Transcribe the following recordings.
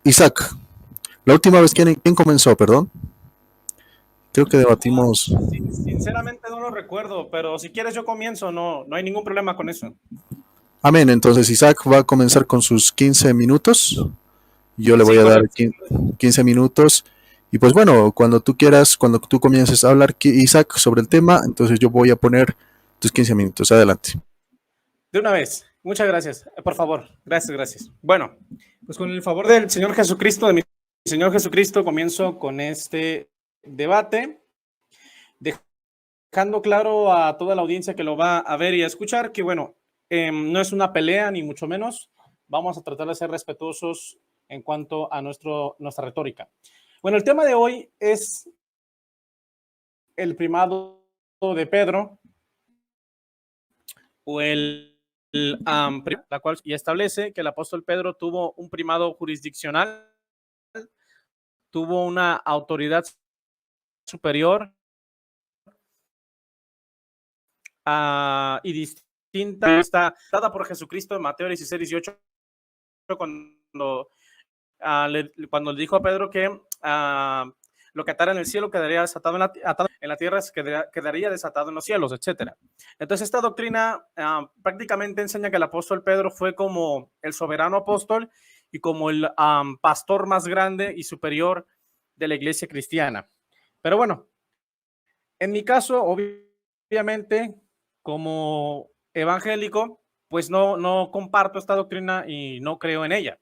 Isaac, la última vez, ¿quién comenzó, perdón? Creo que debatimos. Sinceramente no lo recuerdo, pero si quieres yo comienzo, no hay ningún problema con eso. Amén, entonces Isaac va a comenzar con sus 15 minutos. Yo le voy Sí, a dar correcto. 15 minutos. Y pues bueno, cuando tú quieras, cuando tú comiences a hablar, Isaac, sobre el tema, entonces yo voy a poner tus 15 minutos. Adelante. De una vez. Muchas gracias. Por favor. Gracias, gracias. Bueno, pues con el favor del Señor Jesucristo, de mi Señor Jesucristo, comienzo con este debate, dejando claro a toda la audiencia que lo va a ver y a escuchar que, bueno, no es una pelea, ni mucho menos. Vamos a tratar de ser respetuosos en cuanto a nuestra retórica. Bueno, el tema de hoy es el primado de Pedro o la cual y establece que el apóstol Pedro tuvo un primado jurisdiccional, tuvo una autoridad superior y distinta, está dada por Jesucristo en Mateo 16:18, cuando, cuando le dijo a Pedro que lo que atara en el cielo quedaría desatado atado en la tierra, quedaría desatado en los cielos, etcétera. Entonces esta doctrina prácticamente enseña que el apóstol Pedro fue como el soberano apóstol y como el pastor más grande y superior de la iglesia cristiana. Pero bueno, en mi caso, obviamente, como evangélico, pues no comparto esta doctrina y no creo en ella.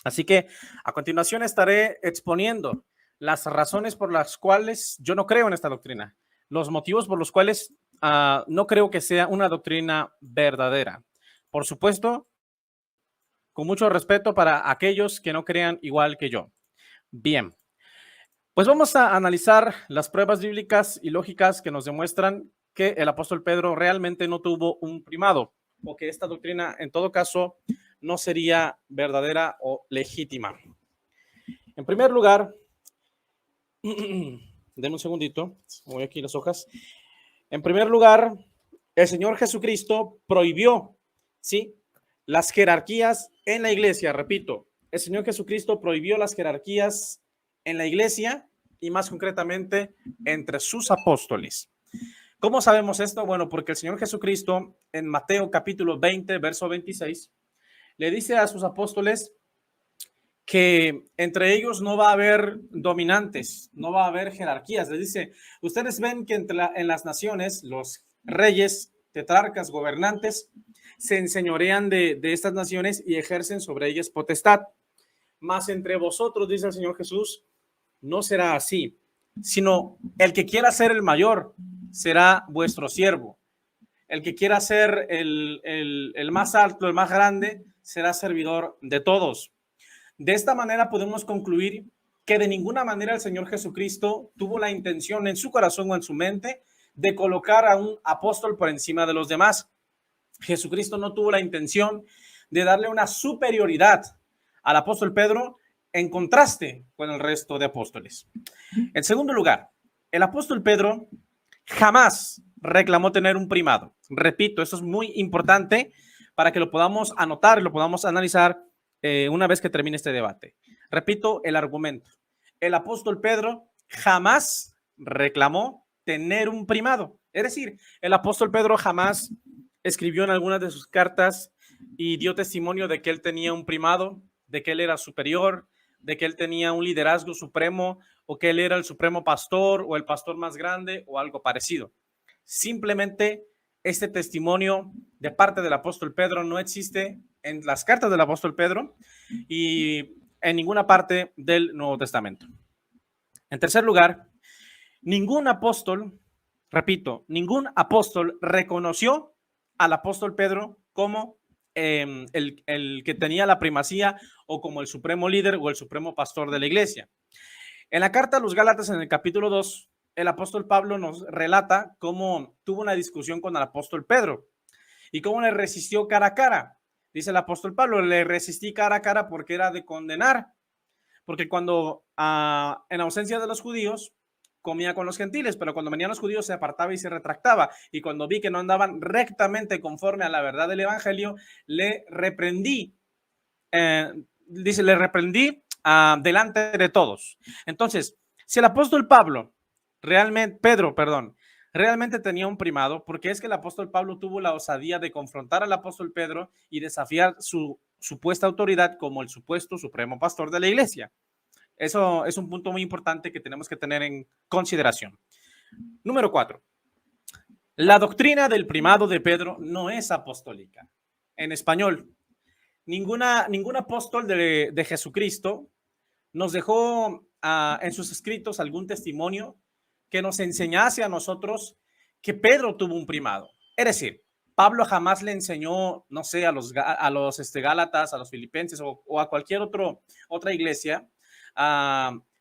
Así que a continuación estaré exponiendo las razones por las cuales yo no creo en esta doctrina, los motivos por los cuales no creo que sea una doctrina verdadera. Por supuesto, con mucho respeto para aquellos que no crean igual que yo. Bien, pues vamos a analizar las pruebas bíblicas y lógicas que nos demuestran que el apóstol Pedro realmente no tuvo un primado, o que esta doctrina en todo caso no sería verdadera o legítima. En primer lugar, denme un segundito, voy aquí las hojas. En primer lugar, el Señor Jesucristo prohibió, ¿sí?, las jerarquías en la iglesia. Repito, el Señor Jesucristo prohibió las jerarquías en la iglesia y más concretamente entre sus apóstoles. ¿Cómo sabemos esto? Bueno, porque el Señor Jesucristo en Mateo capítulo 20, verso 26, le dice a sus apóstoles que entre ellos no va a haber dominantes, no va a haber jerarquías. Les dice, ustedes ven que en las naciones los reyes, tetrarcas, gobernantes, se enseñorean de estas naciones y ejercen sobre ellas potestad. Mas entre vosotros, dice el Señor Jesús, no será así, sino el que quiera ser el mayor será vuestro siervo. El que quiera ser el más alto, el más grande, será servidor de todos. De esta manera podemos concluir que de ninguna manera el Señor Jesucristo tuvo la intención en su corazón o en su mente de colocar a un apóstol por encima de los demás. Jesucristo no tuvo la intención de darle una superioridad al apóstol Pedro en contraste con el resto de apóstoles. En segundo lugar, el apóstol Pedro jamás reclamó tener un primado. Repito, eso es muy importante para que lo podamos anotar y lo podamos analizar una vez que termine este debate. Repito el argumento. El apóstol Pedro jamás reclamó tener un primado. Es decir, el apóstol Pedro jamás escribió en algunas de sus cartas y dio testimonio de que él tenía un primado, de que él era superior, de que él tenía un liderazgo supremo o que él era el supremo pastor o el pastor más grande o algo parecido. Simplemente este testimonio de parte del apóstol Pedro no existe en las cartas del apóstol Pedro y en ninguna parte del Nuevo Testamento. En tercer lugar, ningún apóstol, repito, ningún apóstol reconoció al apóstol Pedro como el que tenía la primacía o como el supremo líder o el supremo pastor de la iglesia. En la carta a los Gálatas, en el capítulo 2, el apóstol Pablo nos relata cómo tuvo una discusión con el apóstol Pedro y cómo le resistió cara a cara. Dice el apóstol Pablo, le resistí cara a cara porque era de condenar, porque cuando en ausencia de los judíos comía con los gentiles, pero cuando venían los judíos se apartaba y se retractaba, y cuando vi que no andaban rectamente conforme a la verdad del evangelio, le reprendí, dice, le reprendí delante de todos. Entonces, si el apóstol Pedro realmente tenía un primado, porque es que el apóstol Pablo tuvo la osadía de confrontar al apóstol Pedro y desafiar su supuesta autoridad como el supuesto supremo pastor de la iglesia. Eso es un punto muy importante que tenemos que tener en consideración. Número 4. La doctrina del primado de Pedro no es apostólica. En español, ningún apóstol de Jesucristo nos dejó en sus escritos algún testimonio que nos enseñase a nosotros que Pedro tuvo un primado. Es decir, Pablo jamás le enseñó, no sé, a los Gálatas, a los filipenses o a cualquier otra iglesia,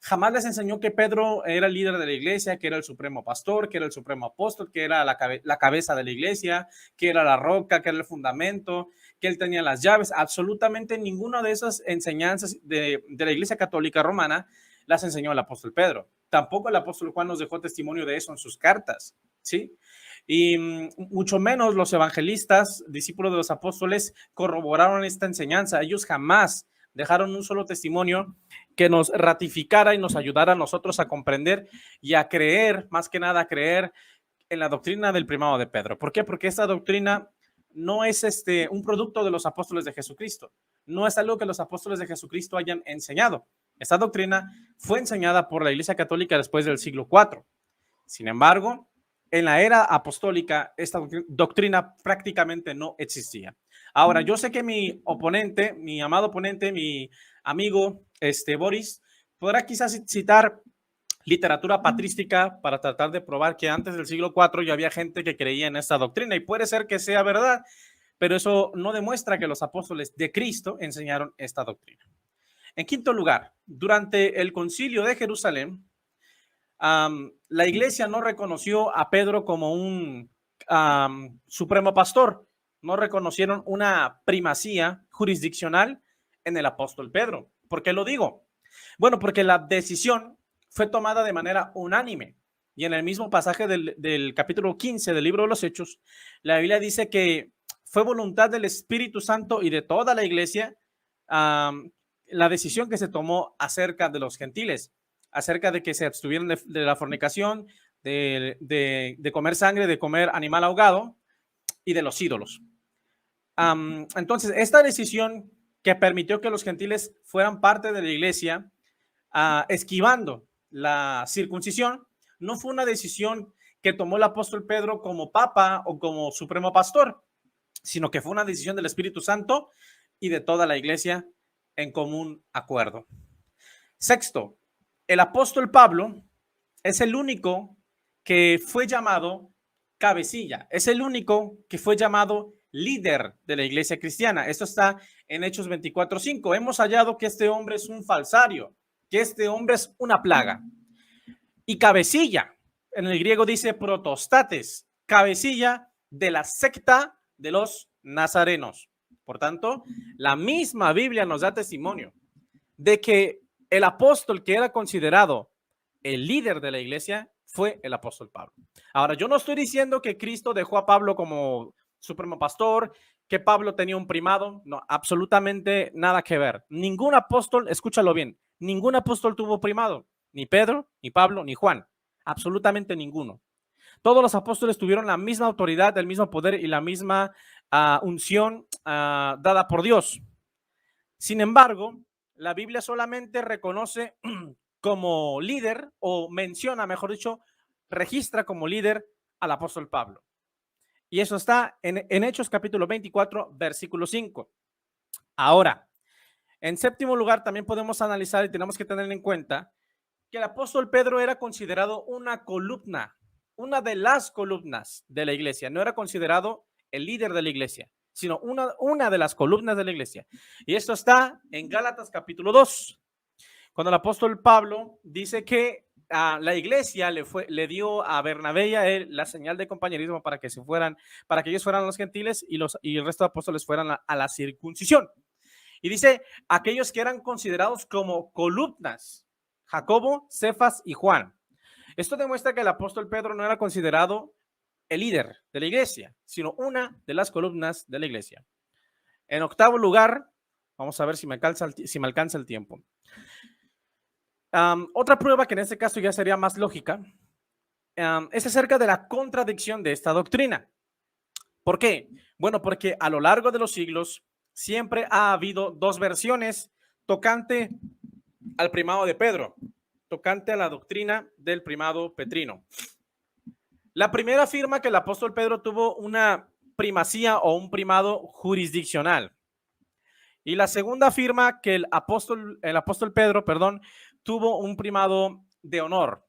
jamás les enseñó que Pedro era el líder de la iglesia, que era el supremo pastor, que era el supremo apóstol, que era la cabeza de la iglesia, que era la roca, que era el fundamento, que él tenía las llaves. Absolutamente ninguna de esas enseñanzas de la iglesia católica romana las enseñó el apóstol Pedro. Tampoco el apóstol Juan nos dejó testimonio de eso en sus cartas, ¿sí? Y mucho menos los evangelistas, discípulos de los apóstoles, corroboraron esta enseñanza. Ellos jamás dejaron un solo testimonio que nos ratificara y nos ayudara a nosotros a comprender y a creer, más que nada a creer en la doctrina del primado de Pedro. ¿Por qué? Porque esta doctrina no es un producto de los apóstoles de Jesucristo. No es algo que los apóstoles de Jesucristo hayan enseñado. Esta doctrina fue enseñada por la Iglesia Católica después del siglo IV. Sin embargo, en la era apostólica, esta doctrina prácticamente no existía. Ahora, yo sé que mi oponente, mi amado oponente, mi amigo Boris, podrá quizás citar literatura patrística para tratar de probar que antes del siglo IV ya había gente que creía en esta doctrina, y puede ser que sea verdad, pero eso no demuestra que los apóstoles de Cristo enseñaron esta doctrina. En quinto lugar, durante el concilio de Jerusalén, la iglesia no reconoció a Pedro como un supremo pastor. No reconocieron una primacía jurisdiccional en el apóstol Pedro. ¿Por qué lo digo? Bueno, porque la decisión fue tomada de manera unánime. Y en el mismo pasaje del capítulo 15 del libro de los Hechos, la Biblia dice que fue voluntad del Espíritu Santo y de toda la iglesia la decisión que se tomó acerca de los gentiles, acerca de que se abstuvieran de la fornicación, de comer sangre, de comer animal ahogado y de los ídolos. Entonces, esta decisión que permitió que los gentiles fueran parte de la iglesia, esquivando la circuncisión, no fue una decisión que tomó el apóstol Pedro como papa o como supremo pastor, sino que fue una decisión del Espíritu Santo y de toda la iglesia en común acuerdo. Sexto, el apóstol Pablo es el único que fue llamado cabecilla, es el único que fue llamado líder de la iglesia cristiana. Esto está en Hechos 24:5. Hemos hallado que este hombre es un falsario, que este hombre es una plaga. Y cabecilla, en el griego dice protostates, cabecilla de la secta de los nazarenos. Por tanto, la misma Biblia nos da testimonio de que el apóstol que era considerado el líder de la iglesia fue el apóstol Pablo. Ahora, yo no estoy diciendo que Cristo dejó a Pablo como supremo pastor, que Pablo tenía un primado. No, absolutamente nada que ver. Ningún apóstol, escúchalo bien, ningún apóstol tuvo primado. Ni Pedro, ni Pablo, ni Juan. Absolutamente ninguno. Todos los apóstoles tuvieron la misma autoridad, el mismo poder y la misma unción dada por Dios. Sin embargo, la Biblia solamente reconoce como líder, o menciona, mejor dicho, registra como líder al apóstol Pablo. Y eso está en Hechos capítulo 24, versículo 5. Ahora, en séptimo lugar, también podemos analizar y tenemos que tener en cuenta que el apóstol Pedro era considerado una columna, una de las columnas de la iglesia. No era considerado el líder de la iglesia, sino una de las columnas de la iglesia. Y esto está en Gálatas capítulo 2, cuando el apóstol Pablo dice que la iglesia le dio a Bernabé y a él la señal de compañerismo para que ellos fueran los gentiles y el resto de apóstoles fueran a la circuncisión. Y dice, aquellos que eran considerados como columnas, Jacobo, Cefas y Juan. Esto demuestra que el apóstol Pedro no era considerado el líder de la iglesia, sino una de las columnas de la iglesia. En octavo lugar, Vamos a ver si me alcanza el tiempo. Otra prueba que en este caso ya sería más lógica es acerca de la contradicción de esta doctrina. ¿Por qué? Bueno, porque a lo largo de los siglos siempre ha habido dos versiones tocante al primado de Pedro, tocante a la doctrina del primado petrino. La primera afirma que el apóstol Pedro tuvo una primacía o un primado jurisdiccional. Y la segunda afirma que el apóstol Pedro, tuvo un primado de honor.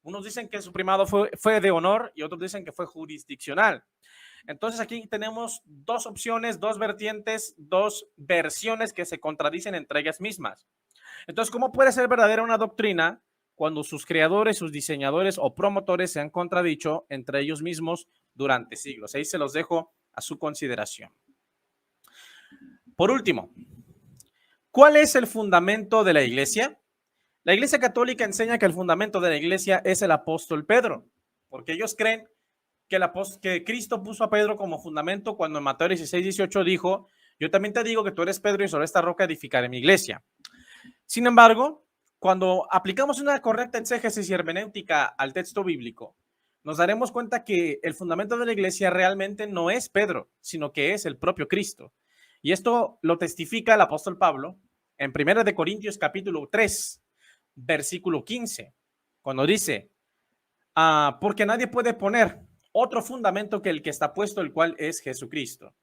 Unos dicen que su primado fue de honor y otros dicen que fue jurisdiccional. Entonces aquí tenemos dos opciones, dos vertientes, dos versiones que se contradicen entre ellas mismas. Entonces, ¿cómo puede ser verdadera una doctrina cuando sus creadores, sus diseñadores o promotores se han contradicho entre ellos mismos durante siglos? Ahí se los dejo a su consideración. Por último, ¿cuál es el fundamento de la iglesia? La Iglesia Católica enseña que el fundamento de la iglesia es el apóstol Pedro, porque ellos creen que Cristo puso a Pedro como fundamento cuando en Mateo 16:18 dijo: yo también te digo que tú eres Pedro y sobre esta roca edificaré mi iglesia. Sin embargo, cuando aplicamos una correcta exégesis y hermenéutica al texto bíblico, nos daremos cuenta que el fundamento de la iglesia realmente no es Pedro, sino que es el propio Cristo. Y esto lo testifica el apóstol Pablo en 1 de Corintios capítulo 3, versículo 15, cuando dice, porque nadie puede poner otro fundamento que el que está puesto, el cual es Jesucristo.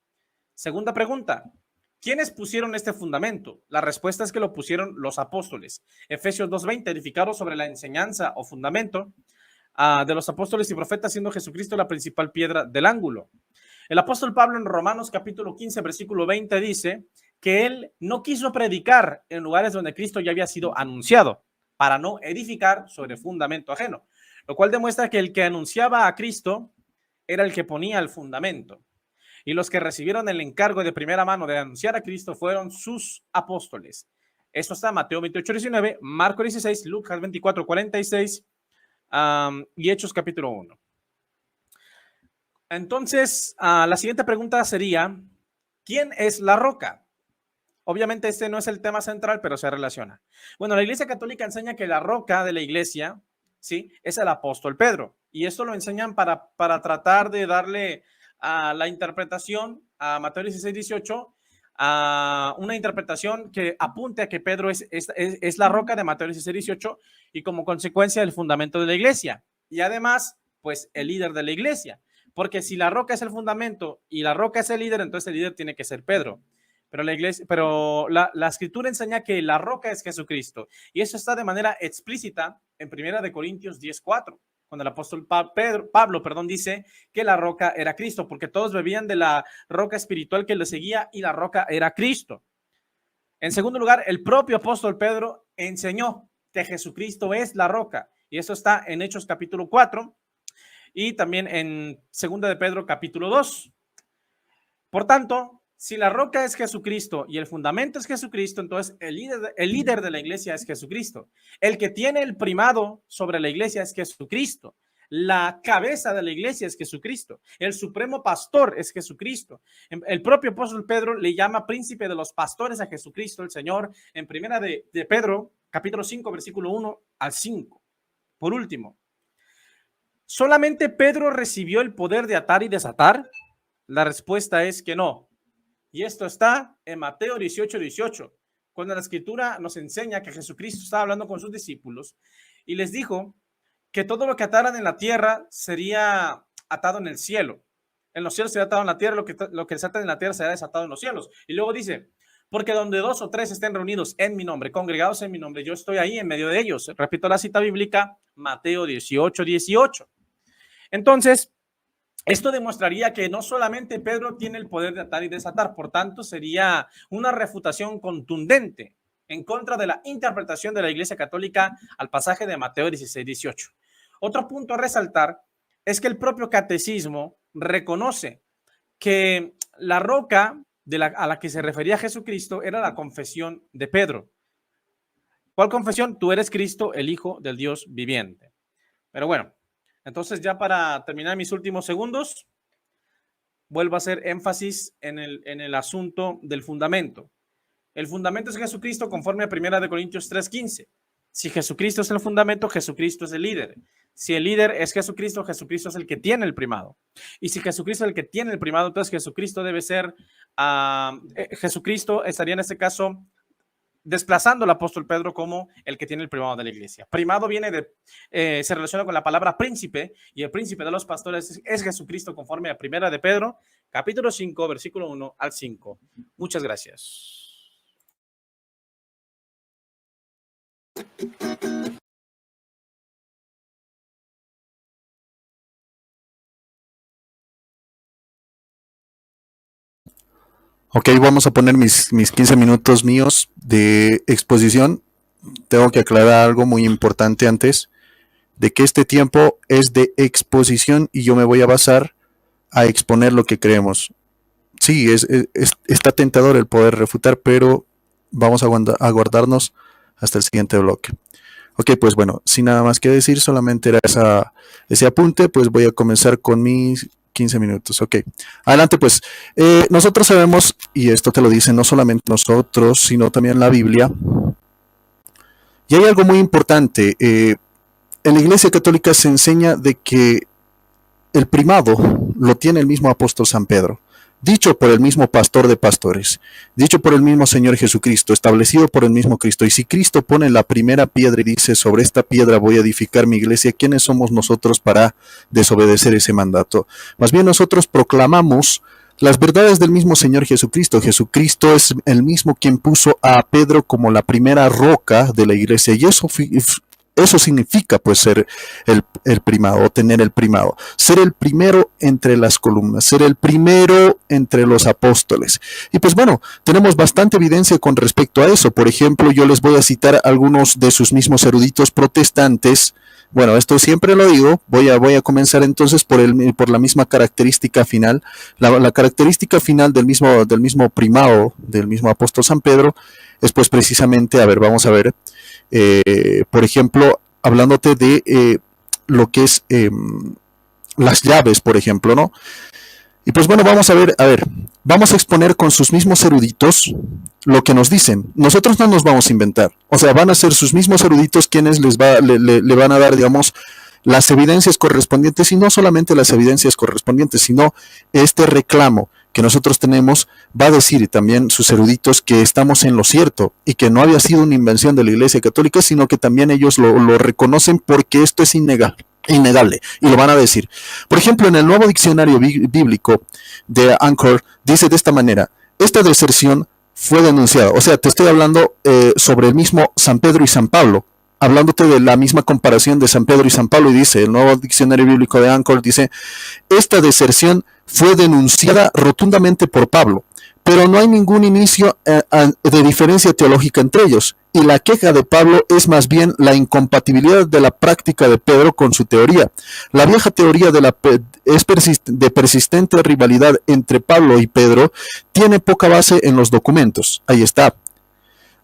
Segunda pregunta, ¿quiénes pusieron este fundamento? La respuesta es que lo pusieron los apóstoles. Efesios 2:20, edificados sobre la enseñanza o fundamento de los apóstoles y profetas, siendo Jesucristo la principal piedra del ángulo. El apóstol Pablo en Romanos capítulo 15, versículo 20 dice que él no quiso predicar en lugares donde Cristo ya había sido anunciado, para no edificar sobre fundamento ajeno, lo cual demuestra que el que anunciaba a Cristo era el que ponía el fundamento. Y los que recibieron el encargo de primera mano de anunciar a Cristo fueron sus apóstoles. Esto está en Mateo 28:19, Marcos 16, Lucas 24:46 y Hechos capítulo 1. Entonces, la siguiente pregunta sería, ¿quién es la roca? Obviamente este no es el tema central, pero se relaciona. Bueno, la Iglesia Católica enseña que la roca de la iglesia, ¿sí?, es el apóstol Pedro. Y esto lo enseñan para tratar de darle a la interpretación a Mateo 16:18, a una interpretación que apunte a que Pedro es la roca de Mateo 16:18 y como consecuencia el fundamento de la iglesia. Y además, pues el líder de la iglesia. Porque si la roca es el fundamento y la roca es el líder, entonces el líder tiene que ser Pedro. Pero la escritura enseña que la roca es Jesucristo. Y eso está de manera explícita en 1 de Corintios 10:4, cuando el apóstol Pablo dice que la roca era Cristo, porque todos bebían de la roca espiritual que le seguía y la roca era Cristo. En segundo lugar, el propio apóstol Pedro enseñó que Jesucristo es la roca. Y eso está en Hechos capítulo 4 y también en 2 de Pedro capítulo 2. Por tanto, si la roca es Jesucristo y el fundamento es Jesucristo, entonces el líder de la iglesia es Jesucristo. El que tiene el primado sobre la iglesia es Jesucristo. La cabeza de la iglesia es Jesucristo. El supremo pastor es Jesucristo. El propio apóstol Pedro le llama príncipe de los pastores a Jesucristo, el Señor, en 1 de Pedro, capítulo 5, versículo 1 al 5. Por último, ¿solamente Pedro recibió el poder de atar y desatar? La respuesta es que no. Y esto está en Mateo 18:18, cuando la escritura nos enseña que Jesucristo estaba hablando con sus discípulos y les dijo que todo lo que ataran en la tierra sería atado en el cielo. En los cielos será atado en la tierra, lo que desatan en la tierra será desatado en los cielos. Y luego dice, porque donde 2 o 3 estén reunidos en mi nombre, congregados en mi nombre, yo estoy ahí en medio de ellos. Repito la cita bíblica, Mateo 18:18. Entonces, esto demostraría que no solamente Pedro tiene el poder de atar y desatar, por tanto, sería una refutación contundente en contra de la interpretación de la Iglesia Católica al pasaje de Mateo 16:18. Otro punto a resaltar es que el propio catecismo reconoce que la roca a la que se refería Jesucristo era la confesión de Pedro. ¿Cuál confesión? Tú eres Cristo, el Hijo del Dios viviente. Pero bueno, entonces ya para terminar mis últimos segundos, vuelvo a hacer énfasis en el asunto del fundamento. El fundamento es Jesucristo conforme a 1 Corintios 3:15. Si Jesucristo es el fundamento, Jesucristo es el líder. Si el líder es Jesucristo, Jesucristo es el que tiene el primado. Y si Jesucristo es el que tiene el primado, entonces Jesucristo debe ser, Jesucristo estaría en este caso desplazando al apóstol Pedro como el que tiene el primado de la iglesia. Primado viene se relaciona con la palabra príncipe, y el príncipe de los pastores es Jesucristo conforme a 1 de Pedro, capítulo 5, versículo 1 al 5. Muchas gracias. Ok, vamos a poner mis 15 minutos míos de exposición. Tengo que aclarar algo muy importante antes, de que este tiempo es de exposición y yo me voy a basar a exponer lo que creemos. Sí, está tentador el poder refutar, pero vamos a guardarnos hasta el siguiente bloque. Ok, pues bueno, sin nada más que decir, solamente era ese apunte, pues voy a comenzar con mis 15 minutos. Ok, adelante pues. Nosotros sabemos, y esto te lo dicen no solamente nosotros, sino también la Biblia, y hay algo muy importante. En la Iglesia Católica se enseña de que el primado lo tiene el mismo apóstol San Pedro, dicho por el mismo pastor de pastores, dicho por el mismo Señor Jesucristo, establecido por el mismo Cristo. Y si Cristo pone la primera piedra y dice, sobre esta piedra voy a edificar mi iglesia, ¿quiénes somos nosotros para desobedecer ese mandato? Más bien nosotros proclamamos las verdades del mismo Señor Jesucristo. Jesucristo es el mismo quien puso a Pedro como la primera roca de la iglesia, y eso significa pues ser el primado, o tener el primado, ser el primero entre las columnas, ser el primero entre los apóstoles. Y pues bueno, tenemos bastante evidencia con respecto a eso. Por ejemplo, yo les voy a citar algunos de sus mismos eruditos protestantes. Bueno, esto siempre lo digo, voy a comenzar entonces por la misma característica final. La característica final del mismo primado, del mismo apóstol San Pedro, es pues precisamente, a ver, vamos a ver, por ejemplo, hablándote de lo que es las llaves, por ejemplo, ¿no? Y pues bueno, vamos a ver, vamos a exponer con sus mismos eruditos lo que nos dicen. Nosotros no nos vamos a inventar, o sea, van a ser sus mismos eruditos quienes le van a dar, digamos, las evidencias correspondientes, y no solamente las evidencias correspondientes, sino este reclamo que nosotros tenemos va a decir también sus eruditos que estamos en lo cierto y que no había sido una invención de la Iglesia Católica, sino que también ellos lo reconocen, porque esto es innegable, y lo van a decir. Por ejemplo, en el Nuevo Diccionario Bíblico de Anchor dice de esta manera: esta deserción fue denunciada. O sea, te estoy hablando sobre el mismo San Pedro y San Pablo, hablándote de la misma comparación de San Pedro y San Pablo, y dice, el Nuevo Diccionario Bíblico de Anchor dice, esta deserción fue denunciada rotundamente por Pablo, pero no hay ningún inicio de diferencia teológica entre ellos, y la queja de Pablo es más bien la incompatibilidad de la práctica de Pedro con su teoría. La vieja teoría de persistente rivalidad entre Pablo y Pedro tiene poca base en los documentos. Ahí está.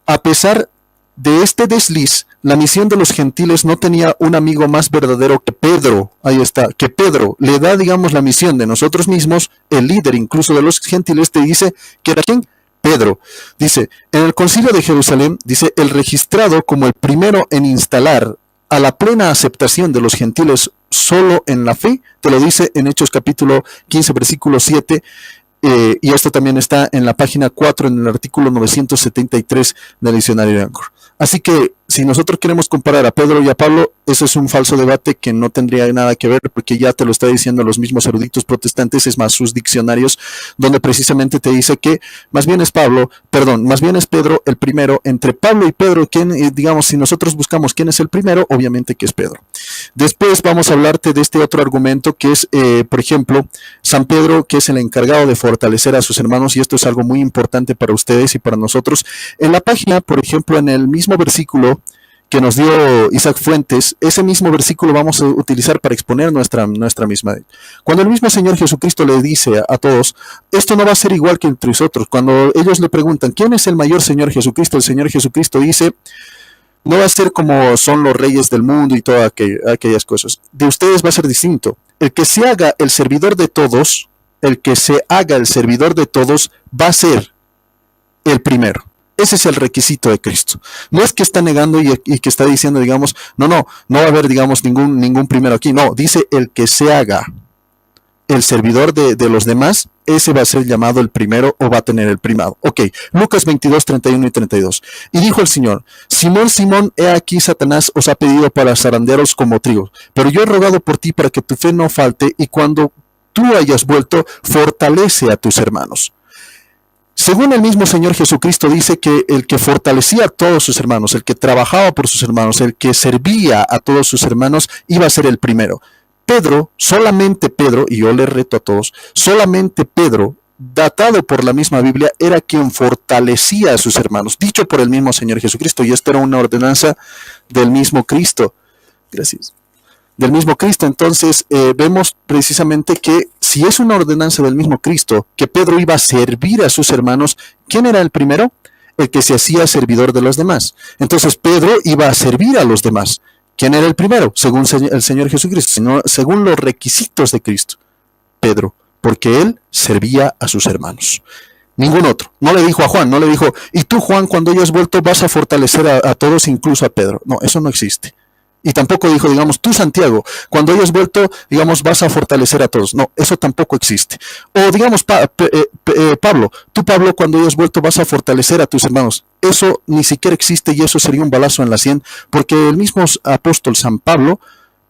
A pesar de este desliz, la misión de los gentiles no tenía un amigo más verdadero que Pedro. Ahí está, que Pedro le da, digamos, la misión de nosotros mismos. El líder incluso de los gentiles te dice que era ¿quién? Pedro. Dice, en el Concilio de Jerusalén, dice, el registrado como el primero en instalar a la plena aceptación de los gentiles solo en la fe, te lo dice en Hechos capítulo 15, versículo 7, y esto también está en la página 4, en el artículo 973 del diccionario de Anchor. Así que si nosotros queremos comparar a Pedro y a Pablo, eso es un falso debate que no tendría nada que ver, porque ya te lo está diciendo los mismos eruditos protestantes, es más, sus diccionarios, donde precisamente te dice que más bien es Pedro el primero. Entre Pablo y Pedro, digamos, si nosotros buscamos quién es el primero, obviamente que es Pedro. Después vamos a hablarte de este otro argumento que es, por ejemplo, San Pedro, que es el encargado de fortalecer a sus hermanos, y esto es algo muy importante para ustedes y para nosotros. En la página, por ejemplo, en el mismo versículo que nos dio Isaac Fuentes, ese mismo versículo vamos a utilizar para exponer nuestra misma. Cuando el mismo Señor Jesucristo le dice a todos, esto no va a ser igual que entre nosotros. Cuando ellos le preguntan, ¿quién es el mayor Señor Jesucristo? El Señor Jesucristo dice, no va a ser como son los reyes del mundo y todas aquellas cosas. De ustedes va a ser distinto. El que se haga el servidor de todos va a ser el primero. Ese es el requisito de Cristo. No es que está negando y que está diciendo, digamos, no va a haber, digamos, ningún primero aquí. No, dice el que se haga el servidor de los demás, ese va a ser llamado el primero o va a tener el primado. Ok, Lucas 22, 31 y 32. Y dijo el Señor, Simón, Simón, he aquí Satanás os ha pedido para zarandearos como trigo, pero yo he rogado por ti para que tu fe no falte y cuando tú hayas vuelto, fortalece a tus hermanos. Según el mismo Señor Jesucristo dice que el que fortalecía a todos sus hermanos, el que trabajaba por sus hermanos, el que servía a todos sus hermanos, iba a ser el primero. Pedro, solamente Pedro, y yo le reto a todos, solamente Pedro, datado por la misma Biblia, era quien fortalecía a sus hermanos, dicho por el mismo Señor Jesucristo, y esto era una ordenanza del mismo Cristo. Gracias. Del mismo Cristo. Entonces vemos precisamente que si es una ordenanza del mismo Cristo, que Pedro iba a servir a sus hermanos, ¿quién era el primero? El que se hacía servidor de los demás. Entonces Pedro iba a servir a los demás. ¿Quién era el primero? Según el Señor Jesucristo, según los requisitos de Cristo. Pedro, porque él servía a sus hermanos. Ningún otro. No le dijo a Juan, no le dijo, y tú Juan, cuando hayas vuelto vas a fortalecer a todos, incluso a Pedro. No, eso no existe. Y tampoco dijo, digamos, tú Santiago, cuando hayas vuelto, digamos, vas a fortalecer a todos. No, eso tampoco existe. O digamos, Pablo, tú Pablo, cuando hayas vuelto vas a fortalecer a tus hermanos. Eso ni siquiera existe y eso sería un balazo en la sien, porque el mismo apóstol San Pablo,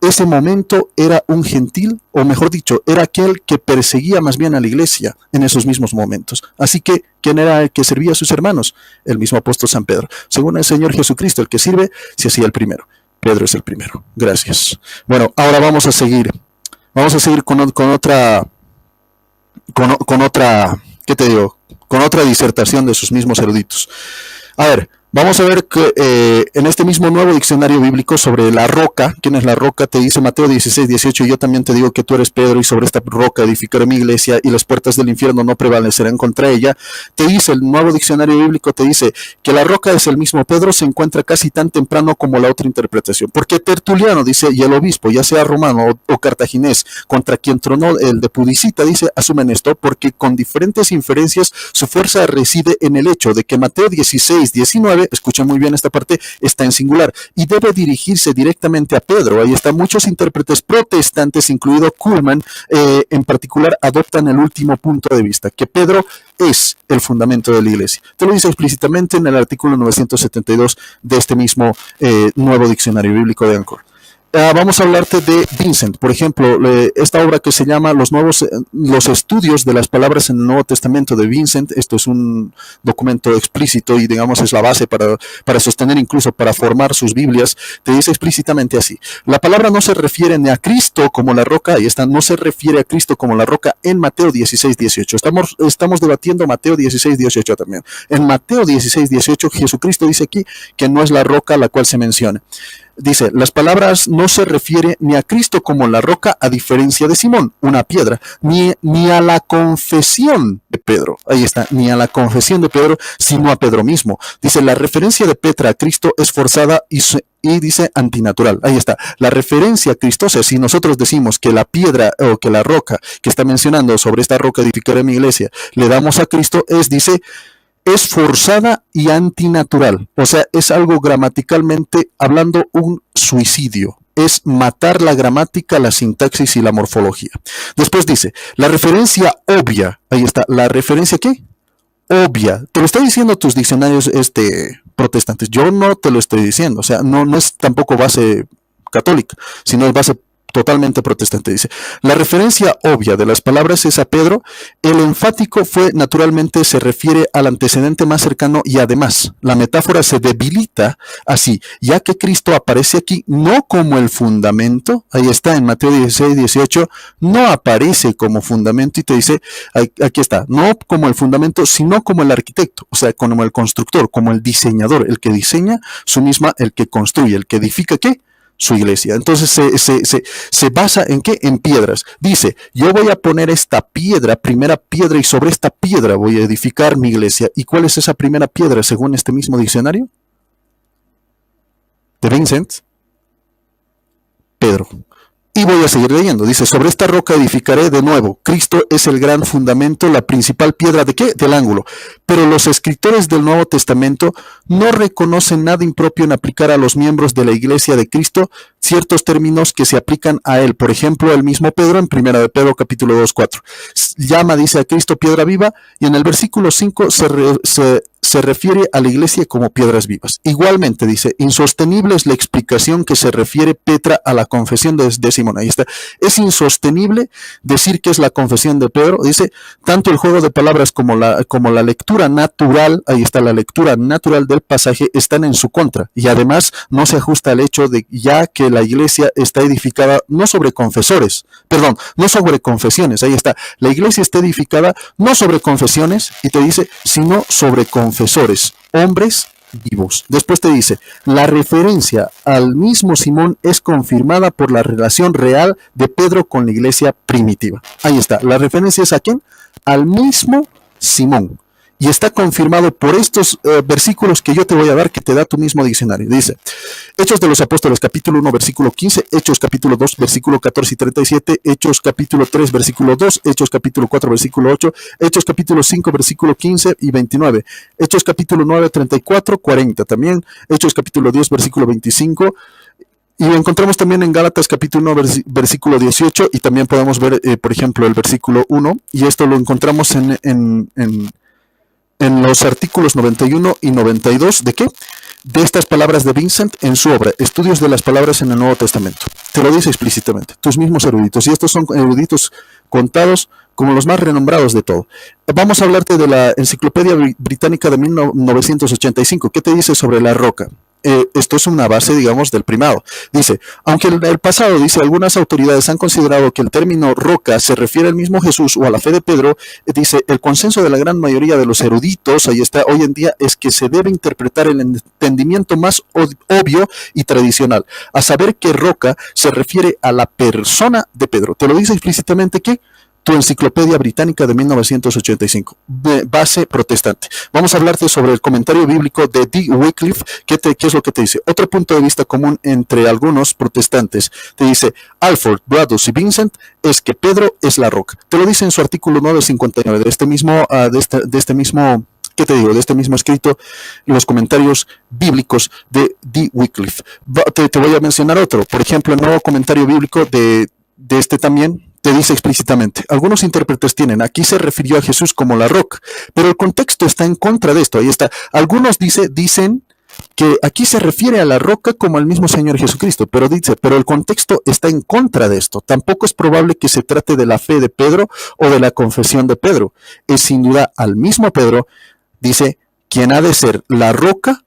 ese momento era un gentil, o mejor dicho, era aquel que perseguía más bien a la iglesia en esos mismos momentos. Así que, ¿quién era el que servía a sus hermanos? El mismo apóstol San Pedro. Según el Señor Jesucristo, el que sirve, se hacía el primero. Pedro es el primero. Gracias. Bueno, ahora vamos a seguir. Vamos a seguir con otra, ¿qué te digo? Con otra disertación de sus mismos eruditos. A ver, vamos a ver que en este mismo nuevo diccionario bíblico sobre la roca, ¿quién es la roca? Te dice Mateo 16, 18, yo también te digo que tú eres Pedro y sobre esta roca edificaré mi iglesia y las puertas del infierno no prevalecerán contra ella. Te dice el nuevo diccionario bíblico, te dice que la roca es el mismo Pedro, se encuentra casi tan temprano como la otra interpretación. Porque Tertuliano dice, y el obispo, ya sea romano o cartaginés, contra quien tronó el de Pudicita, dice, asumen esto porque con diferentes inferencias su fuerza reside en el hecho de que Mateo 16, 19, escucha muy bien esta parte, está en singular y debe dirigirse directamente a Pedro. Ahí están muchos intérpretes protestantes, incluido Kuhlman, en particular, adoptan el último punto de vista, que Pedro es el fundamento de la iglesia. Te lo dice explícitamente en el artículo 972 de este mismo nuevo diccionario bíblico de Ancor. Vamos a hablarte de Vincent, por ejemplo, esta obra que se llama Los estudios de las palabras en el Nuevo Testamento de Vincent. Esto es un documento explícito y digamos es la base para sostener, incluso para formar sus Biblias. Te dice explícitamente así: la palabra no se refiere ni a Cristo como la roca, ahí está, no se refiere a Cristo como la roca en Mateo 16, 18. Estamos debatiendo Mateo 16, 18 también. En Mateo 16, 18 Jesucristo dice aquí que no es la roca la cual se menciona. Dice, las palabras no se refiere ni a Cristo como la roca, a diferencia de Simón, una piedra, ni a la confesión de Pedro. Ahí está, ni a la confesión de Pedro, sino a Pedro mismo. Dice, la referencia de Petra a Cristo es forzada y dice antinatural. Ahí está, la referencia a Cristo. O sea, si nosotros decimos que la piedra o que la roca que está mencionando, sobre esta roca edificaré mi iglesia, le damos a Cristo, es forzada y antinatural. O sea, es algo gramaticalmente hablando un suicidio. Es matar la gramática, la sintaxis y la morfología. Después dice, la referencia obvia. Ahí está, ¿la referencia qué? Obvia. Te lo están diciendo tus diccionarios protestantes. Yo no te lo estoy diciendo. O sea, no es tampoco base católica, sino es base totalmente protestante. Dice, la referencia obvia de las palabras es a Pedro. El enfático naturalmente se refiere al antecedente más cercano y además la metáfora se debilita así, ya que Cristo aparece aquí no como el fundamento. Ahí está en Mateo 16, 18, no aparece como fundamento y te dice, aquí está, no como el fundamento, sino como el arquitecto, o sea, como el constructor, como el diseñador, el que diseña el que construye, el que edifica, ¿qué? Su iglesia. Entonces se basa en ¿qué? En piedras. Dice, yo voy a poner esta piedra, primera piedra, y sobre esta piedra voy a edificar mi iglesia. ¿Y cuál es esa primera piedra según este mismo diccionario? De Vincent. Pedro. Y voy a seguir leyendo. Dice, sobre esta roca edificaré de nuevo. Cristo es el gran fundamento, la principal piedra ¿de qué? Del ángulo. Pero los escritores del Nuevo Testamento no reconocen nada impropio en aplicar a los miembros de la iglesia de Cristo ciertos términos que se aplican a él. Por ejemplo, el mismo Pedro en 1 de Pedro capítulo 2, 4. Llama, dice, a Cristo piedra viva, y en el versículo 5 se refiere a la iglesia como piedras vivas. Igualmente dice, insostenible es la explicación que se refiere Petra a la confesión de Simón. Ahí está. Es insostenible decir que es la confesión de Pedro. Dice, tanto el juego de palabras como la lectura natural, ahí está, la lectura natural del pasaje están en su contra. Y además no se ajusta al hecho de ya que la iglesia está edificada no sobre confesores, perdón, no sobre confesiones. Ahí está. La iglesia está edificada no sobre confesiones, y te dice, sino sobre confesores, hombres vivos. Después te dice, la referencia al mismo Simón es confirmada por la relación real de Pedro con la iglesia primitiva. Ahí está, la referencia es ¿a quién? Al mismo Simón. Y está confirmado por estos versículos que yo te voy a dar, que te da tu mismo diccionario. Dice, Hechos de los Apóstoles, capítulo 1, versículo 15, Hechos capítulo 2, versículo 14 y 37, Hechos capítulo 3, versículo 2, Hechos capítulo 4, versículo 8, Hechos capítulo 5, versículo 15 y 29, Hechos capítulo 9, 34, 40 también, Hechos capítulo 10, versículo 25, y lo encontramos también en Gálatas capítulo 1, versículo 18, y también podemos ver, por ejemplo, el versículo 1, y esto lo encontramos en los artículos 91 y 92, ¿de qué? De estas palabras de Vincent en su obra, Estudios de las Palabras en el Nuevo Testamento. Te lo dice explícitamente, tus mismos eruditos, y estos son eruditos contados como los más renombrados de todo. Vamos a hablarte de la Enciclopedia Británica de 1985. ¿Qué te dice sobre la roca? Esto es una base, digamos, del primado. Dice, aunque en el pasado, dice, algunas autoridades han considerado que el término roca se refiere al mismo Jesús o a la fe de Pedro, dice, el consenso de la gran mayoría de los eruditos, ahí está, hoy en día, es que se debe interpretar el entendimiento más obvio y tradicional, a saber que roca se refiere a la persona de Pedro. Te lo dice explícitamente que tu Enciclopedia Británica de 1985, base protestante. Vamos a hablarte sobre el comentario bíblico de D. Wycliffe. ¿Qué es lo que te dice? Otro punto de vista común entre algunos protestantes, te dice, Alford, Bradus y Vincent, es que Pedro es la roca. Te lo dice en su artículo 959 de este mismo, ¿qué te digo? De este mismo escrito, los comentarios bíblicos de D. Wycliffe. Te voy a mencionar otro. Por ejemplo, el nuevo comentario bíblico de este también, te dice explícitamente, algunos intérpretes tienen, aquí se refirió a Jesús como la roca, pero el contexto está en contra de esto, ahí está. Algunos dicen que aquí se refiere a la roca como al mismo Señor Jesucristo, pero el contexto está en contra de esto. Tampoco es probable que se trate de la fe de Pedro o de la confesión de Pedro. Es sin duda al mismo Pedro, dice, quien ha de ser la roca,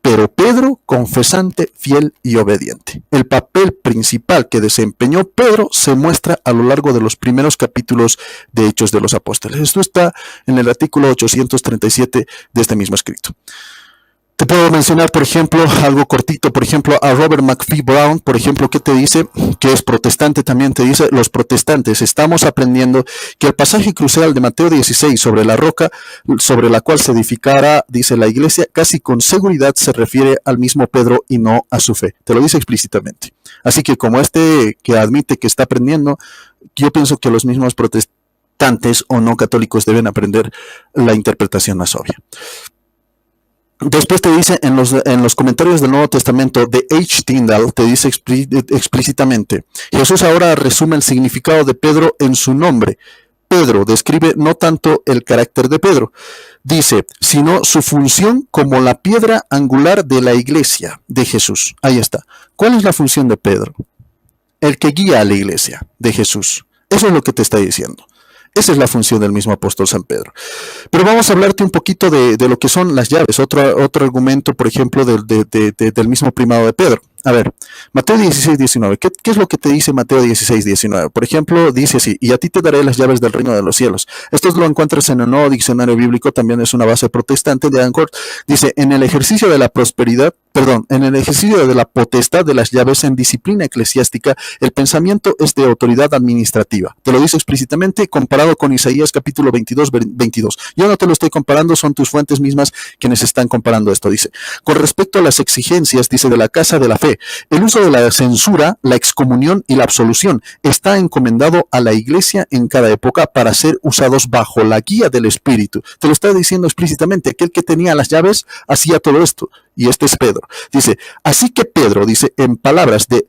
pero Pedro, confesante, fiel y obediente. El papel principal que desempeñó Pedro se muestra a lo largo de los primeros capítulos de Hechos de los Apóstoles. Esto está en el artículo 837 de este mismo escrito. Te puedo mencionar, por ejemplo, algo cortito, por ejemplo, a Robert McFee Brown, por ejemplo, que te dice, que es protestante también, te dice, los protestantes estamos aprendiendo que el pasaje crucial de Mateo 16 sobre la roca, sobre la cual se edificará, dice la iglesia, casi con seguridad se refiere al mismo Pedro y no a su fe. Te lo dice explícitamente. Así que como que admite que está aprendiendo, yo pienso que los mismos protestantes o no católicos deben aprender la interpretación más obvia. Después te dice en los comentarios del Nuevo Testamento de H. Tyndall, te dice explícitamente, Jesús ahora resume el significado de Pedro en su nombre. Pedro describe no tanto el carácter de Pedro, dice, sino su función como la piedra angular de la iglesia de Jesús. Ahí está. ¿Cuál es la función de Pedro? El que guía a la iglesia de Jesús. Eso es lo que te está diciendo. Esa es la función del mismo apóstol San Pedro. Pero vamos a hablarte un poquito de lo que son las llaves. Otro argumento, por ejemplo, del mismo primado de Pedro. A ver, Mateo 16, 19. ¿Qué es lo que te dice Mateo 16, 19? Por ejemplo, dice así, y a ti te daré las llaves del reino de los cielos. Esto lo encuentras en el Nuevo Diccionario Bíblico, también es una base protestante de Anchor. Dice, en el ejercicio de la potestad de las llaves en disciplina eclesiástica, el pensamiento es de autoridad administrativa. Te lo dice explícitamente, comparado con Isaías capítulo 22. Yo no te lo estoy comparando, son tus fuentes mismas quienes están comparando esto. Dice, con respecto a las exigencias, dice, de la casa de la fe, fe. El uso de la censura, la excomunión y la absolución está encomendado a la iglesia en cada época para ser usados bajo la guía del Espíritu. Te lo está diciendo explícitamente, aquel que tenía las llaves hacía todo esto, y este es Pedro. Dice, así que Pedro, dice, en palabras de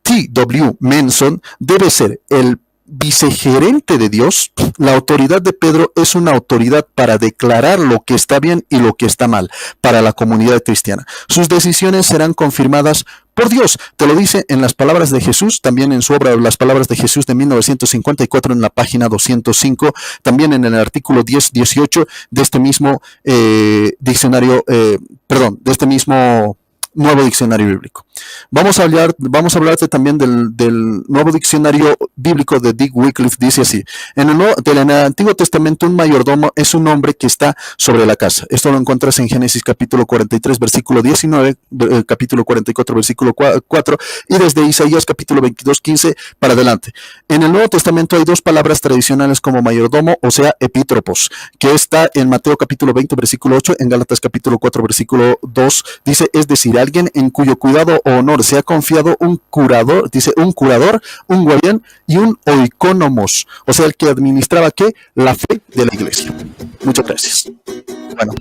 T.W. Manson, debe ser el vicegerente de Dios. La autoridad de Pedro es una autoridad para declarar lo que está bien y lo que está mal para la comunidad cristiana. Sus decisiones serán confirmadas por Dios. Te lo dice en las palabras de Jesús, también en su obra Las Palabras de Jesús de 1954 en la página 205, también en el artículo 10-18 de este mismo diccionario, de este mismo Nuevo Diccionario Bíblico. Vamos a hablarte también del Nuevo Diccionario Bíblico de Dick Wycliffe. Dice así: en el Antiguo Testamento, un mayordomo es un hombre que está sobre la casa. Esto lo encuentras en Génesis capítulo 43, versículo 19, capítulo 44, versículo 4, y desde Isaías capítulo 22, 15 para adelante. En el Nuevo Testamento hay dos palabras tradicionales como mayordomo, o sea, epítropos, que está en Mateo capítulo 20, versículo 8, en Gálatas capítulo 4, versículo 2, dice, es decir, alguien en cuyo cuidado o honor se ha confiado un curador, dice un curador, un guardián y un oikónomos, o sea, el que administraba ¿qué? La fe de la iglesia. Muchas gracias. Bueno,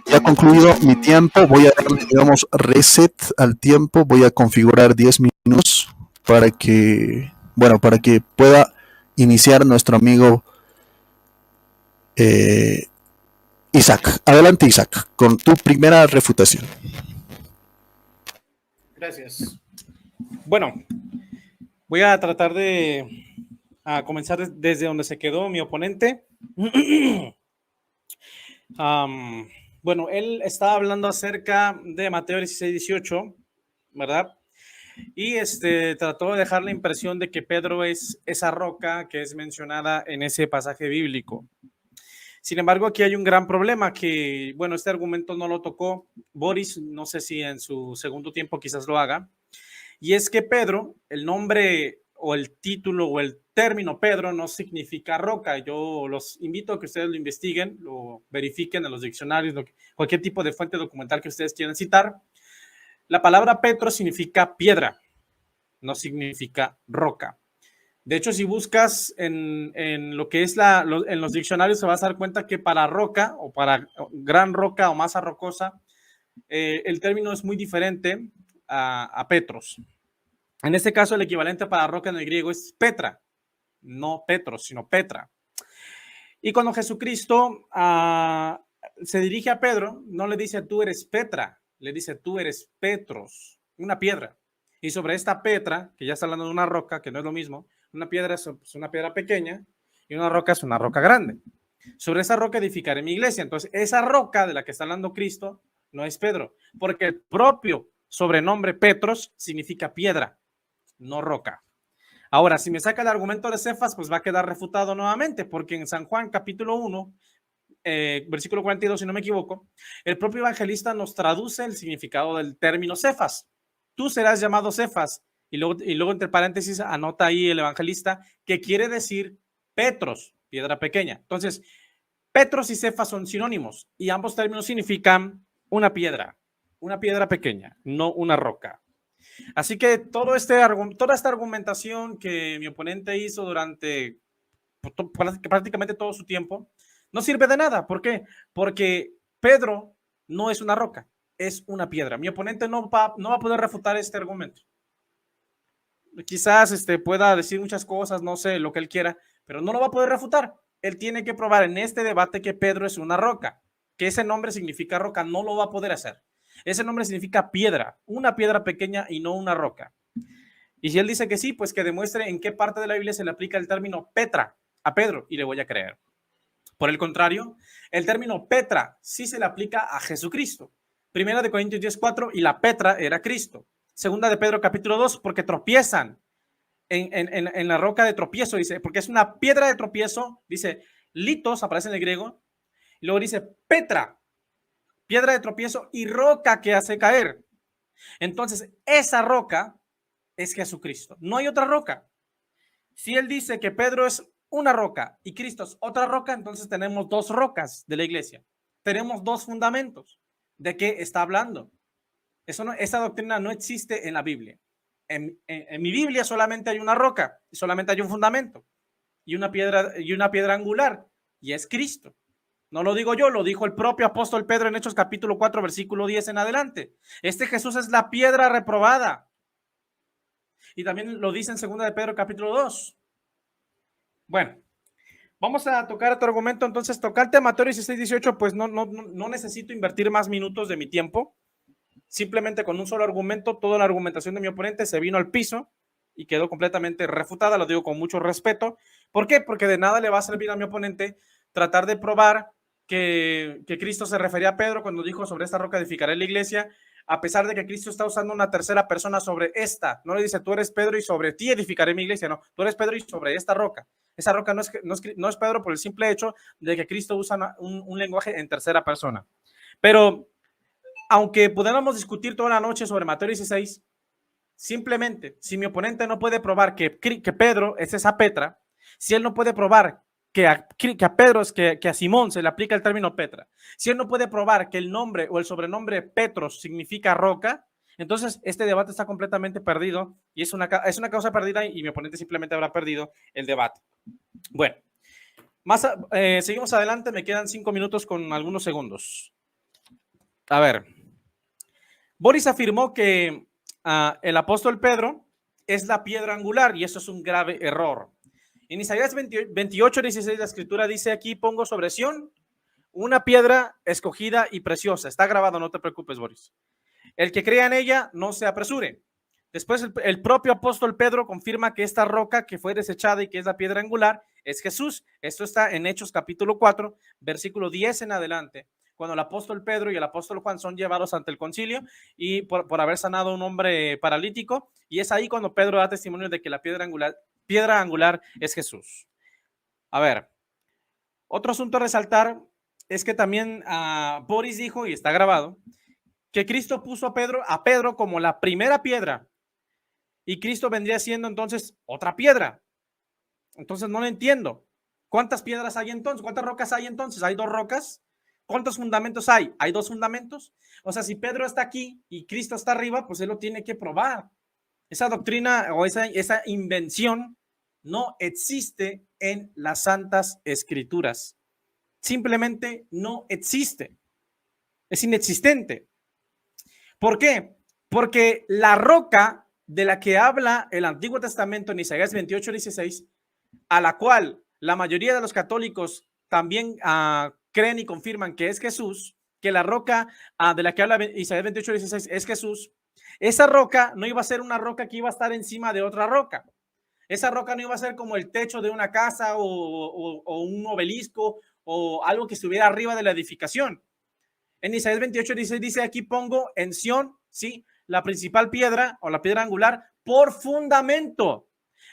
ya concluido mi tiempo, voy a darle, digamos, reset al tiempo, voy a configurar 10 minutos para que pueda iniciar nuestro amigo Isaac. Adelante, Isaac, con tu primera refutación. Gracias. Bueno, voy a tratar de comenzar desde donde se quedó mi oponente. Bueno, él estaba hablando acerca de Mateo 16-18, ¿verdad? Y trató de dejar la impresión de que Pedro es esa roca que es mencionada en ese pasaje bíblico. Sin embargo, aquí hay un gran problema que, bueno, este argumento no lo tocó Boris, no sé si en su segundo tiempo quizás lo haga, y es que Pedro, el nombre o el título o el término Pedro no significa roca. Yo los invito a que ustedes lo investiguen, lo verifiquen en los diccionarios, cualquier tipo de fuente documental que ustedes quieran citar. La palabra Petro significa piedra, no significa roca. De hecho, si buscas en lo que es en los diccionarios, se vas a dar cuenta que para roca o para gran roca o masa rocosa, el término es muy diferente a Petros. En este caso, el equivalente para roca en el griego es Petra, no Petros, sino Petra. Y cuando Jesucristo se dirige a Pedro, no le dice tú eres Petra, le dice tú eres Petros, una piedra. Y sobre esta Petra, que ya está hablando de una roca, que no es lo mismo, una piedra es una piedra pequeña y una roca es una roca grande. Sobre esa roca edificaré mi iglesia. Entonces, esa roca de la que está hablando Cristo no es Pedro, porque el propio sobrenombre Petros significa piedra, no roca. Ahora, si me saca el argumento de Cefas, pues va a quedar refutado nuevamente, porque en San Juan capítulo 1, versículo 42, si no me equivoco, el propio evangelista nos traduce el significado del término Cefas. Tú serás llamado Cefas, y luego entre paréntesis anota ahí el evangelista que quiere decir Petros, piedra pequeña. Entonces, Petros y Cefas son sinónimos y ambos términos significan una piedra pequeña, no una roca. Así que toda esta argumentación que mi oponente hizo durante prácticamente todo su tiempo no sirve de nada. ¿Por qué? Porque Pedro no es una roca, es una piedra. Mi oponente no va a poder refutar este argumento. Quizás pueda decir muchas cosas, no sé, lo que él quiera, pero no lo va a poder refutar. Él tiene que probar en este debate que Pedro es una roca, que ese nombre significa roca, no lo va a poder hacer. Ese nombre significa piedra, una piedra pequeña y no una roca. Y si él dice que sí, pues que demuestre en qué parte de la Biblia se le aplica el término Petra a Pedro y le voy a creer. Por el contrario, el término Petra sí se le aplica a Jesucristo. Primera de Corintios 10:4 y la Petra era Cristo. Segunda de Pedro capítulo 2, porque tropiezan en la roca de tropiezo, dice, porque es una piedra de tropiezo, dice, litos, aparece en el griego, y luego dice Petra, piedra de tropiezo y roca que hace caer. Entonces, esa roca es Jesucristo. No hay otra roca. Si él dice que Pedro es una roca y Cristo es otra roca, entonces tenemos dos rocas de la iglesia. Tenemos dos fundamentos. ¿De qué está hablando? Esa doctrina no existe en la Biblia. En mi Biblia solamente hay una roca, solamente hay un fundamento y una piedra angular, y es Cristo. No lo digo yo, lo dijo el propio apóstol Pedro en Hechos capítulo 4, versículo 10 en adelante. Este Jesús es la piedra reprobada. Y también lo dice en 2 de Pedro capítulo 2. Bueno, vamos a tocar otro argumento. Entonces, tocante Mateo 16:18, pues no necesito invertir más minutos de mi tiempo. Simplemente con un solo argumento, toda la argumentación de mi oponente se vino al piso y quedó completamente refutada. Lo digo con mucho respeto. ¿Por qué? Porque de nada le va a servir a mi oponente tratar de probar que Cristo se refería a Pedro cuando dijo: sobre esta roca edificaré la iglesia, a pesar de que Cristo está usando una tercera persona sobre esta. No le dice: tú eres Pedro y sobre ti edificaré mi iglesia. No, tú eres Pedro y sobre esta roca. Esa roca no es Pedro, por el simple hecho de que Cristo usa un lenguaje en tercera persona. Pero aunque pudiéramos discutir toda la noche sobre Mateo 16, simplemente, si mi oponente no puede probar que Pedro es esa Petra, si él no puede probar que a Pedro, que a Simón se le aplica el término Petra, si él no puede probar que el nombre o el sobrenombre Petros significa roca, entonces este debate está completamente perdido y es una causa perdida, y mi oponente simplemente habrá perdido el debate. Bueno, seguimos adelante, me quedan 5 minutos con algunos segundos. A ver, Boris afirmó que el apóstol Pedro es la piedra angular, y eso es un grave error. En Isaías 28:16 la escritura dice: aquí pongo sobre Sión una piedra escogida y preciosa. Está grabado, no te preocupes, Boris. El que crea en ella no se apresure. Después el propio apóstol Pedro confirma que esta roca que fue desechada y que es la piedra angular es Jesús. Esto está en Hechos capítulo 4, versículo 10 en adelante, cuando el apóstol Pedro y el apóstol Juan son llevados ante el concilio y por haber sanado a un hombre paralítico, y es ahí cuando Pedro da testimonio de que la piedra angular es Jesús. A ver, otro asunto a resaltar es que también Boris dijo, y está grabado, que Cristo puso a Pedro como la primera piedra, y Cristo vendría siendo entonces otra piedra. Entonces no lo entiendo. ¿Cuántas piedras hay entonces? ¿Cuántas rocas hay entonces? ¿Hay 2 rocas? ¿Cuántos fundamentos hay? ¿Hay 2 fundamentos? O sea, si Pedro está aquí y Cristo está arriba, pues él lo tiene que probar. Esa doctrina o esa invención no existe en las Santas Escrituras. Simplemente no existe. Es inexistente. ¿Por qué? Porque la roca de la que habla el Antiguo Testamento en Isaías 28:16, a la cual la mayoría de los católicos también creen y confirman que es Jesús, que la roca de la que habla Isaías 28:16 es Jesús, esa roca no iba a ser una roca que iba a estar encima de otra roca. Esa roca no iba a ser como el techo de una casa o un obelisco o algo que estuviera arriba de la edificación. En Isaías 28:16 dice: aquí pongo en Sión, ¿sí?, la principal piedra o la piedra angular por fundamento.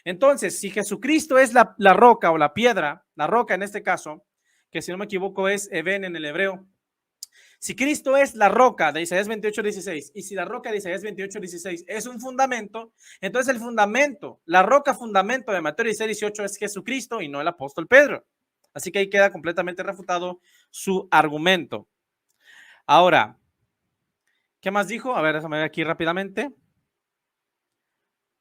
Entonces, si Jesucristo es la roca o la piedra, la roca en este caso, que si no me equivoco es Eben en el hebreo, si Cristo es la roca de Isaías 28:16 y si la roca de Isaías 28:16 es un fundamento, entonces el fundamento, la roca fundamento de Mateo 16:18 es Jesucristo y no el apóstol Pedro. Así que ahí queda completamente refutado su argumento. Ahora, ¿qué más dijo? A ver, déjame ver aquí rápidamente.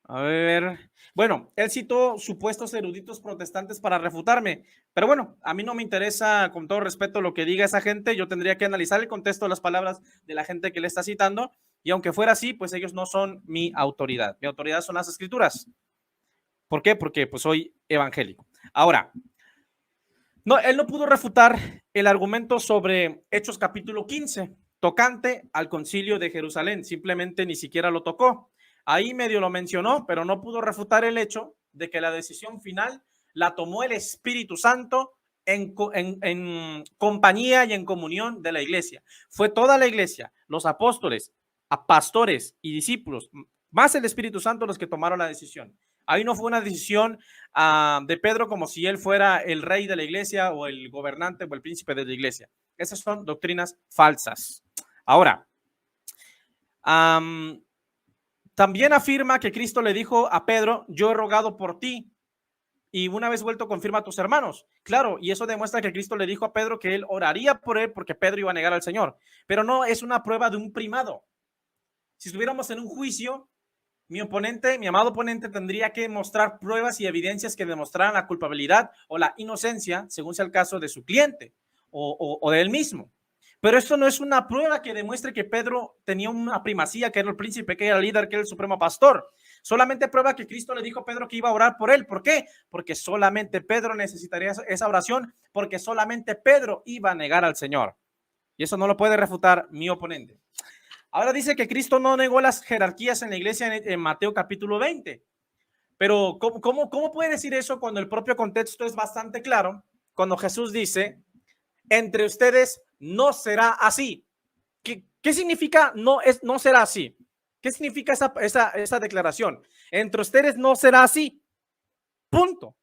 A ver, bueno, él citó supuestos eruditos protestantes para refutarme, pero bueno, a mí no me interesa, con todo respeto, lo que diga esa gente. Yo tendría que analizar el contexto de las palabras de la gente que le está citando, y aunque fuera así, pues ellos no son mi autoridad. Mi autoridad son las Escrituras. ¿Por qué? Porque pues soy evangélico. Ahora, no, él no pudo refutar el argumento sobre Hechos capítulo 15, tocante al concilio de Jerusalén. Simplemente ni siquiera lo tocó. Ahí medio lo mencionó, pero no pudo refutar el hecho de que la decisión final la tomó el Espíritu Santo en compañía y en comunión de la iglesia. Fue toda la iglesia, los apóstoles, pastores y discípulos, más el Espíritu Santo, los que tomaron la decisión. Ahí no fue una decisión de Pedro como si él fuera el rey de la iglesia o el gobernante o el príncipe de la iglesia. Esas son doctrinas falsas. Ahora, también afirma que Cristo le dijo a Pedro: yo he rogado por ti, y una vez vuelto confirma a tus hermanos. Claro, y eso demuestra que Cristo le dijo a Pedro que él oraría por él porque Pedro iba a negar al Señor, pero no es una prueba de un primado. Si estuviéramos en un juicio, mi amado oponente, tendría que mostrar pruebas y evidencias que demostraran la culpabilidad o la inocencia, según sea el caso de su cliente o de él mismo. Pero esto no es una prueba que demuestre que Pedro tenía una primacía, que era el príncipe, que era el líder, que era el supremo pastor. Solamente prueba que Cristo le dijo a Pedro que iba a orar por él. ¿Por qué? Porque solamente Pedro necesitaría esa oración, porque solamente Pedro iba a negar al Señor. Y eso no lo puede refutar mi oponente. Ahora dice que Cristo no negó las jerarquías en la iglesia en Mateo capítulo 20. Pero ¿cómo puede decir eso cuando el propio contexto es bastante claro? Cuando Jesús dice, entre ustedes no será así. ¿Qué significa no será así? ¿Qué significa esa declaración? Entre ustedes no será así. Punto.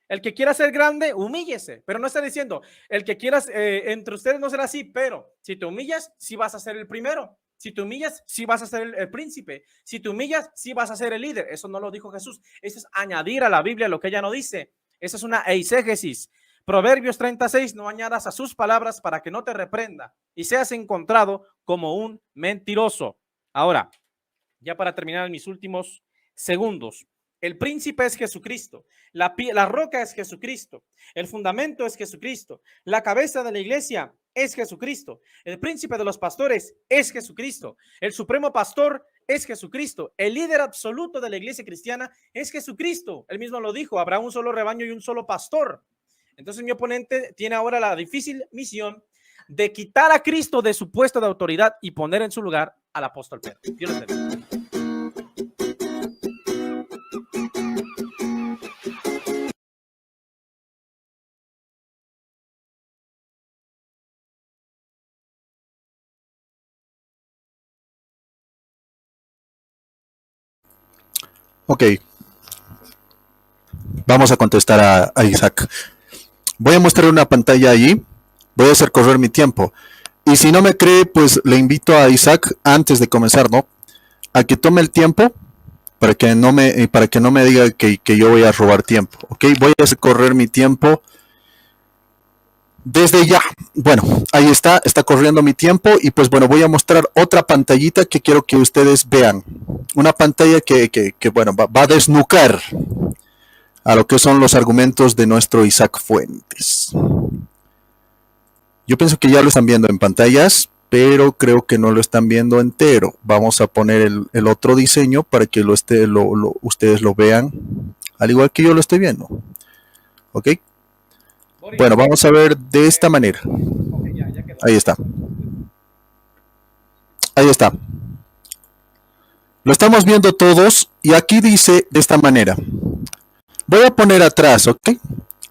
El que quiera ser grande, humíllese. Pero no está diciendo, el que quieras, entre ustedes no será así, pero si te humillas, sí vas a ser el primero. Si te humillas, sí vas a ser el príncipe. Si te humillas, sí vas a ser el líder. Eso no lo dijo Jesús. Eso es añadir a la Biblia lo que ella no dice. Esa es una eisegesis. Proverbios 36, no añadas a sus palabras para que no te reprenda y seas encontrado como un mentiroso. Ahora, ya para terminar en mis últimos segundos, el príncipe es Jesucristo, la roca es Jesucristo, el fundamento es Jesucristo, la cabeza de la iglesia es Jesucristo, el príncipe de los pastores es Jesucristo, el supremo pastor es Jesucristo, el líder absoluto de la iglesia cristiana es Jesucristo. Él mismo lo dijo, habrá un solo rebaño y un solo pastor. Entonces mi oponente tiene ahora la difícil misión de quitar a Cristo de su puesto de autoridad y poner en su lugar al apóstol Pedro. Dios les bendiga. Ok, vamos a contestar a Isaac. Voy a mostrar una pantalla allí, voy a hacer correr mi tiempo. Y si no me cree, pues le invito a Isaac, antes de comenzar, ¿no?, a que tome el tiempo para que no me diga que yo voy a robar tiempo. Ok, voy a hacer correr mi tiempo desde ya. Bueno, ahí está corriendo mi tiempo y pues bueno, voy a mostrar otra pantallita que quiero que ustedes vean. Una pantalla que bueno, va a desnucar a lo que son los argumentos de nuestro Isaac Fuentes. Yo pienso que ya lo están viendo en pantallas, pero creo que no lo están viendo entero. Vamos a poner el otro diseño para que ustedes lo vean, al igual que yo lo estoy viendo. ¿Ok? Bueno, vamos a ver de esta manera. Ahí está. Ahí está. Lo estamos viendo todos y aquí dice de esta manera. Voy a poner atrás, ¿ok?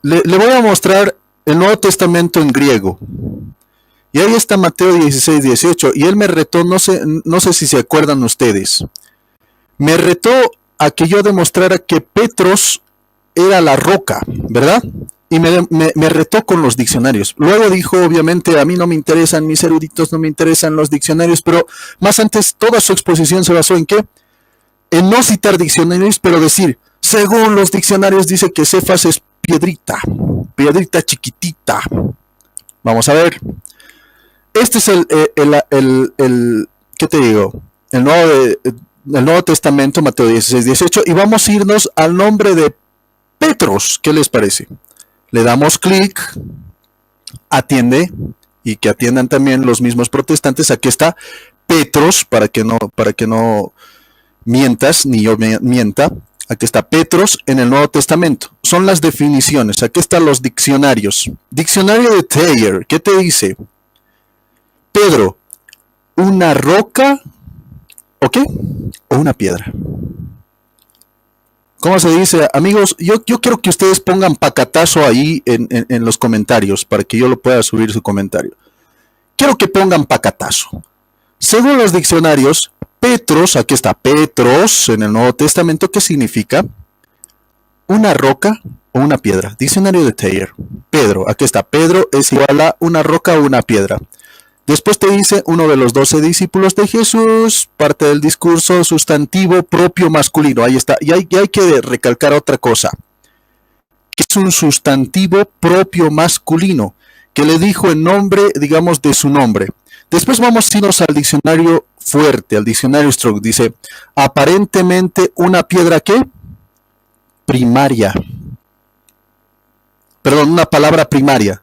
Le voy a mostrar el Nuevo Testamento en griego. Y ahí está Mateo 16, 18. Y él me retó, no sé si se acuerdan ustedes. Me retó a que yo demostrara que Petros era la roca, ¿verdad? Y me retó con los diccionarios. Luego dijo, obviamente, a mí no me interesan mis eruditos, no me interesan los diccionarios, pero más antes toda su exposición se basó en ¿qué? En no citar diccionarios, pero decir, según los diccionarios dice que Cefas es piedrita chiquitita. Vamos a ver. Este es ¿qué te digo? El Nuevo Testamento, Mateo 16, 18, y vamos a irnos al nombre de Petros. ¿Qué les parece? Le damos clic, atiende, y que atiendan también los mismos protestantes. Aquí está Petros, para que no mientas, ni yo mienta. Aquí está Petros en el Nuevo Testamento. Son las definiciones. Aquí están los diccionarios. Diccionario de Thayer, ¿qué te dice? Pedro, una roca, ¿o qué? O una piedra. ¿Cómo se dice? Amigos, yo quiero que ustedes pongan pacatazo ahí en los comentarios para que yo lo pueda subir su comentario. Quiero que pongan pacatazo. Según los diccionarios, Petros, aquí está Petros en el Nuevo Testamento, ¿qué significa? Una roca o una piedra. Diccionario de Thayer. Pedro, aquí está. Pedro es igual a una roca o una piedra. Después te dice uno de los 12 discípulos de Jesús, parte del discurso, sustantivo propio masculino. Ahí está. Y hay que recalcar otra cosa. Que es un sustantivo propio masculino, que le dijo en nombre, digamos, de su nombre. Después vamos a irnos al diccionario fuerte al diccionario Strong. Dice, aparentemente una piedra ¿qué? Primaria. Perdón, una palabra primaria.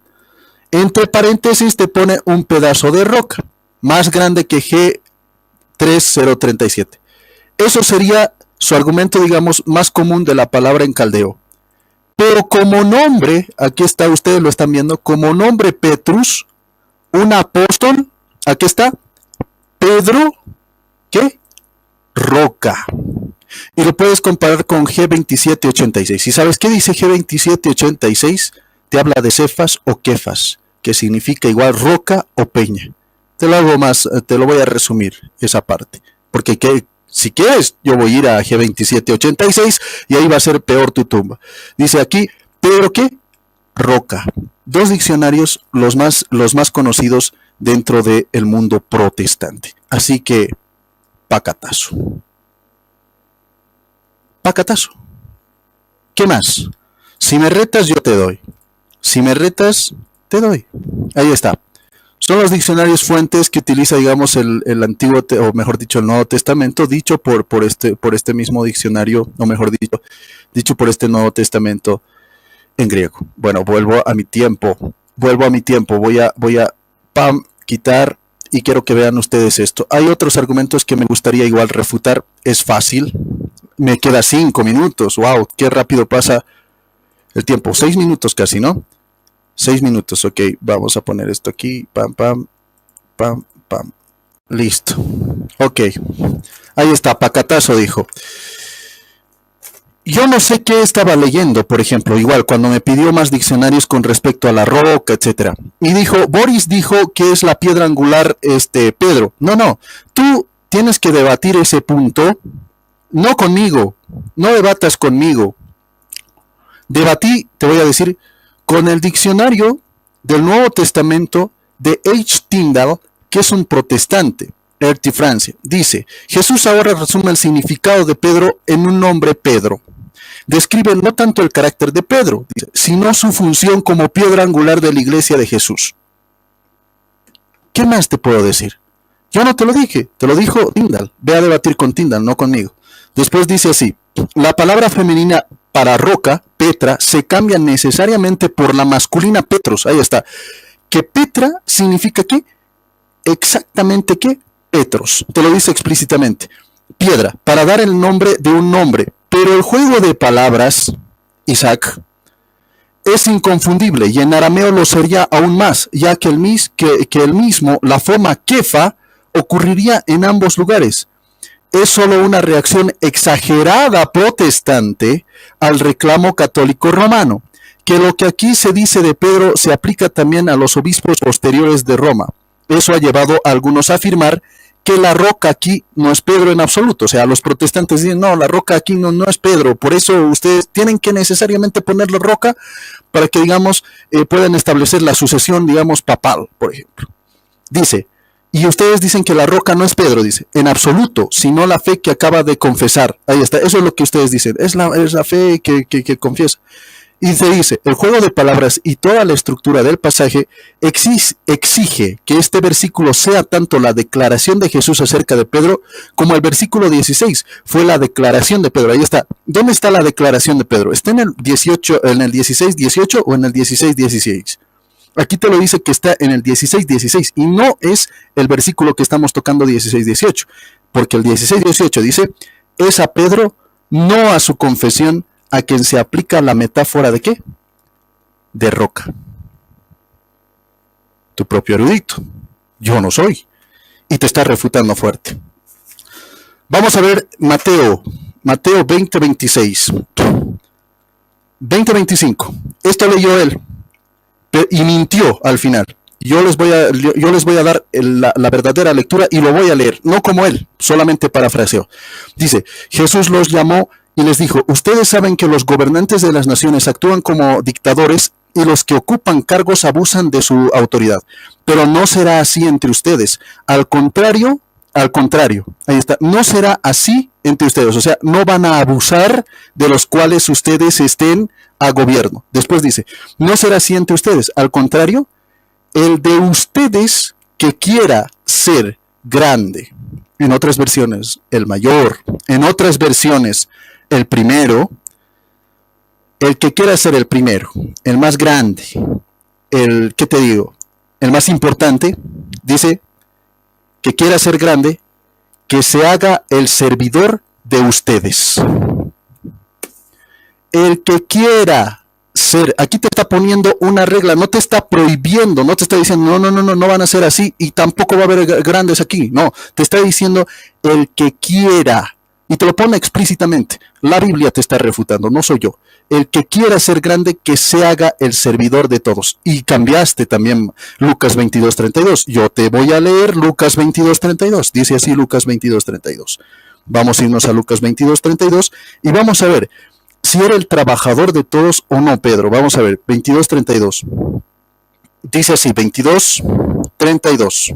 Entre paréntesis te pone un pedazo de roca, más grande que G3037. Eso sería su argumento, digamos, más común de la palabra en caldeo. Pero como nombre, aquí está, ustedes lo están viendo, como nombre Petrus, un apóstol, aquí está, Pedro, ¿qué? Roca. Y lo puedes comparar con G2786. ¿Y sabes qué dice G2786? Te habla de Cefas o Kefas, que significa igual roca o peña. Te lo voy a resumir esa parte, porque si quieres, yo voy a ir a G2786 y ahí va a ser peor tu tumba. Dice aquí, Pedro ¿qué? Roca. Dos diccionarios, los más conocidos dentro del mundo protestante. Así que, pacatazo. Pacatazo. ¿Qué más? Si me retas, yo te doy. Si me retas, te doy. Ahí está. Son los diccionarios fuentes que utiliza, digamos, el Antiguo, o mejor dicho, el Nuevo Testamento, dicho por este mismo diccionario, o mejor dicho por este Nuevo Testamento en griego. Bueno, vuelvo a mi tiempo. Voy a quitar y quiero que vean ustedes esto. Hay otros argumentos que me gustaría igual refutar. Es fácil. Me queda 5 minutos. Wow, qué rápido pasa el tiempo. 6 minutos casi, ¿no? 6 minutos, ok, vamos a poner esto aquí, pam, pam, pam, pam, listo, ok, ahí está, pacatazo dijo. Yo no sé qué estaba leyendo, por ejemplo, igual cuando me pidió más diccionarios con respecto a la roca, etcétera, y dijo, Boris dijo que es la piedra angular, Pedro, no, tú tienes que debatir ese punto, no conmigo, no debatas conmigo, debatí, te voy a decir, con el diccionario del Nuevo Testamento de H. Tyndall, que es un protestante, de Francia. Dice, Jesús ahora resume el significado de Pedro en un nombre Pedro. Describe no tanto el carácter de Pedro, dice, sino su función como piedra angular de la iglesia de Jesús. ¿Qué más te puedo decir? Yo no te lo dije, te lo dijo Tyndall. Ve a debatir con Tyndall, no conmigo. Después dice así, la palabra femenina para roca, Petra, se cambia necesariamente por la masculina Petros. Ahí está. Que Petra significa ¿qué? Exactamente ¿qué? Petros. Te lo dice explícitamente. Piedra, para dar el nombre de un nombre. Pero el juego de palabras, Isaac, es inconfundible y en arameo lo sería aún más, ya que el mismo, la forma kefa, ocurriría en ambos lugares. Es solo una reacción exagerada protestante al reclamo católico romano, que lo que aquí se dice de Pedro se aplica también a los obispos posteriores de Roma. Eso ha llevado a algunos a afirmar que la roca aquí no es Pedro en absoluto. O sea, los protestantes dicen, no, la roca aquí no es Pedro, por eso ustedes tienen que necesariamente ponerle roca para que, digamos, puedan establecer la sucesión, digamos, papal, por ejemplo. Dice, y ustedes dicen que la roca no es Pedro, dice, en absoluto, sino la fe que acaba de confesar. Ahí está, eso es lo que ustedes dicen, es la fe que confiesa. Y se dice, el juego de palabras y toda la estructura del pasaje exige que este versículo sea tanto la declaración de Jesús acerca de Pedro, como el versículo 16 fue la declaración de Pedro. Ahí está. ¿Dónde está la declaración de Pedro? ¿Está en el 16:18 o en el 16:16? Aquí te lo dice que está en el 16:16 y no es el versículo que estamos tocando 16:18, porque el 16:18 dice, es a Pedro, no a su confesión, a quien se aplica la metáfora de ¿qué? De roca. Tu propio erudito. Yo no soy. Y te está refutando fuerte. Vamos a ver Mateo 20:26. 20:25. Esto leyó él. Y mintió al final. Yo les voy a dar la verdadera lectura y lo voy a leer. No como él, solamente parafraseo. Dice, Jesús los llamó y les dijo, ustedes saben que los gobernantes de las naciones actúan como dictadores y los que ocupan cargos abusan de su autoridad. Pero no será así entre ustedes. Al contrario, ahí está, no será así entre ustedes. O sea, no van a abusar de los cuales ustedes estén a gobierno. Después dice, no será así entre ustedes. Al contrario, el de ustedes que quiera ser grande En otras versiones, el mayor. En otras versiones, el primero. El que quiera ser el primero, el más grande, el, ¿qué te digo? El más importante, dice que quiera ser grande, que se haga el servidor de ustedes. El que quiera ser, aquí te está poniendo una regla, no te está prohibiendo, no te está diciendo, no van a ser así y tampoco va a haber grandes aquí, no, te está diciendo el que quiera, y te lo pone explícitamente, la Biblia te está refutando, no soy yo, el que quiera ser grande, que se haga el servidor de todos, y cambiaste también Lucas 22:32, yo te voy a leer Lucas 22:32, dice así Lucas 22:32, vamos a irnos a Lucas 22:32 y vamos a ver, si era el trabajador de todos o no, Pedro. Vamos a ver, 22:32. Dice así, 22:32.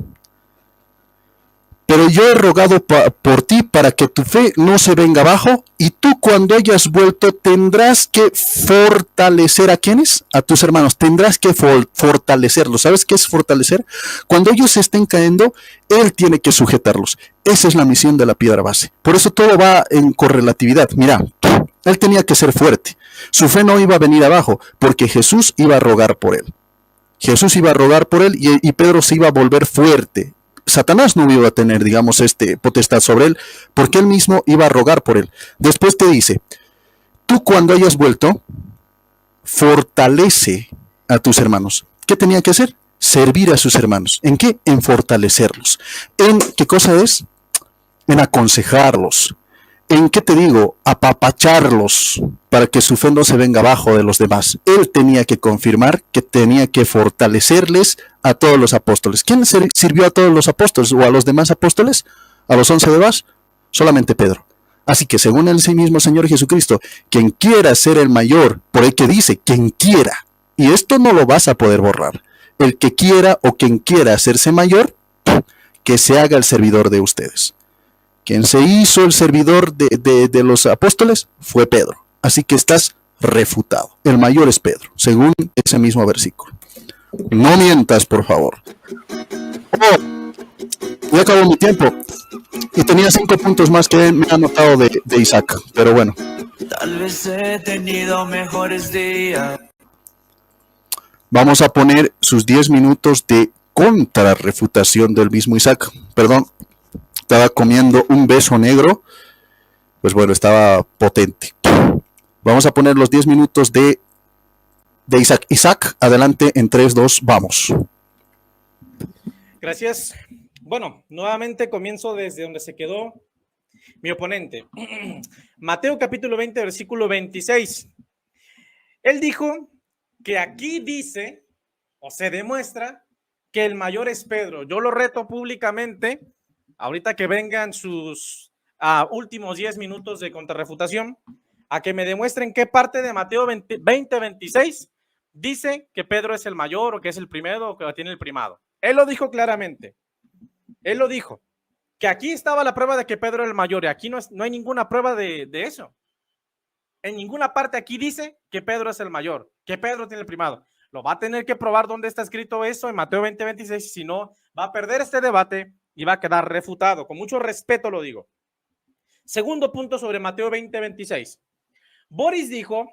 Pero yo he rogado por ti para que tu fe no se venga abajo, y tú cuando hayas vuelto tendrás que fortalecer ¿a quiénes? A tus hermanos, tendrás que fortalecerlos. ¿Sabes qué es fortalecer? Cuando ellos estén cayendo, Él tiene que sujetarlos. Esa es la misión de la piedra base. Por eso todo va en correlatividad. Mira, Él tenía que ser fuerte. Su fe no iba a venir abajo, porque Jesús iba a rogar por Él. Jesús iba a rogar por Él y Pedro se iba a volver fuerte. Satanás no iba a tener, digamos, potestad sobre él, porque él mismo iba a rogar por él. Después te dice, tú cuando hayas vuelto, fortalece a tus hermanos. ¿Qué tenía que hacer? Servir a sus hermanos. ¿En qué? En fortalecerlos. ¿En qué cosa es? En aconsejarlos. ¿En qué te digo? Apapacharlos para que su fe no se venga abajo de los demás. Él tenía que confirmar que tenía que fortalecerles a todos los apóstoles. ¿Quién sirvió a todos los apóstoles o a los demás apóstoles? ¿A los 11 demás? Solamente Pedro. Así que según el sí mismo Señor Jesucristo, quien quiera ser el mayor, por el que dice, quien quiera, y esto no lo vas a poder borrar, el que quiera o quien quiera hacerse mayor, que se haga el servidor de ustedes. Quien se hizo el servidor de los apóstoles fue Pedro. Así que estás refutado. El mayor es Pedro, según ese mismo versículo. No mientas, por favor. Oh, ya acabó mi tiempo. Y tenía 5 puntos más que me ha anotado de Isaac. Pero bueno. Tal vez he tenido mejores días. Vamos a poner sus 10 minutos de contrarrefutación del mismo Isaac. Perdón. Estaba comiendo un beso negro, pues bueno, estaba potente. Vamos a poner los 10 minutos de Isaac. Isaac, adelante en 3, 2, vamos. Gracias. Bueno, nuevamente comienzo desde donde se quedó mi oponente. Mateo capítulo 20, versículo 26. Él dijo que aquí dice, o se demuestra, que el mayor es Pedro. Yo lo reto públicamente. Ahorita que vengan sus últimos 10 minutos de contrarrefutación, a que me demuestren qué parte de Mateo 20:26 dice que Pedro es el mayor o que es el primero o que tiene el primado. Él lo dijo claramente. Él lo dijo. Que aquí estaba la prueba de que Pedro era el mayor y aquí no hay ninguna prueba de eso. En ninguna parte aquí dice que Pedro es el mayor, que Pedro tiene el primado. Lo va a tener que probar dónde está escrito eso en Mateo 20:26, si no va a perder este debate y va a quedar refutado. Con mucho respeto lo digo. Segundo punto sobre Mateo 20:26. Boris dijo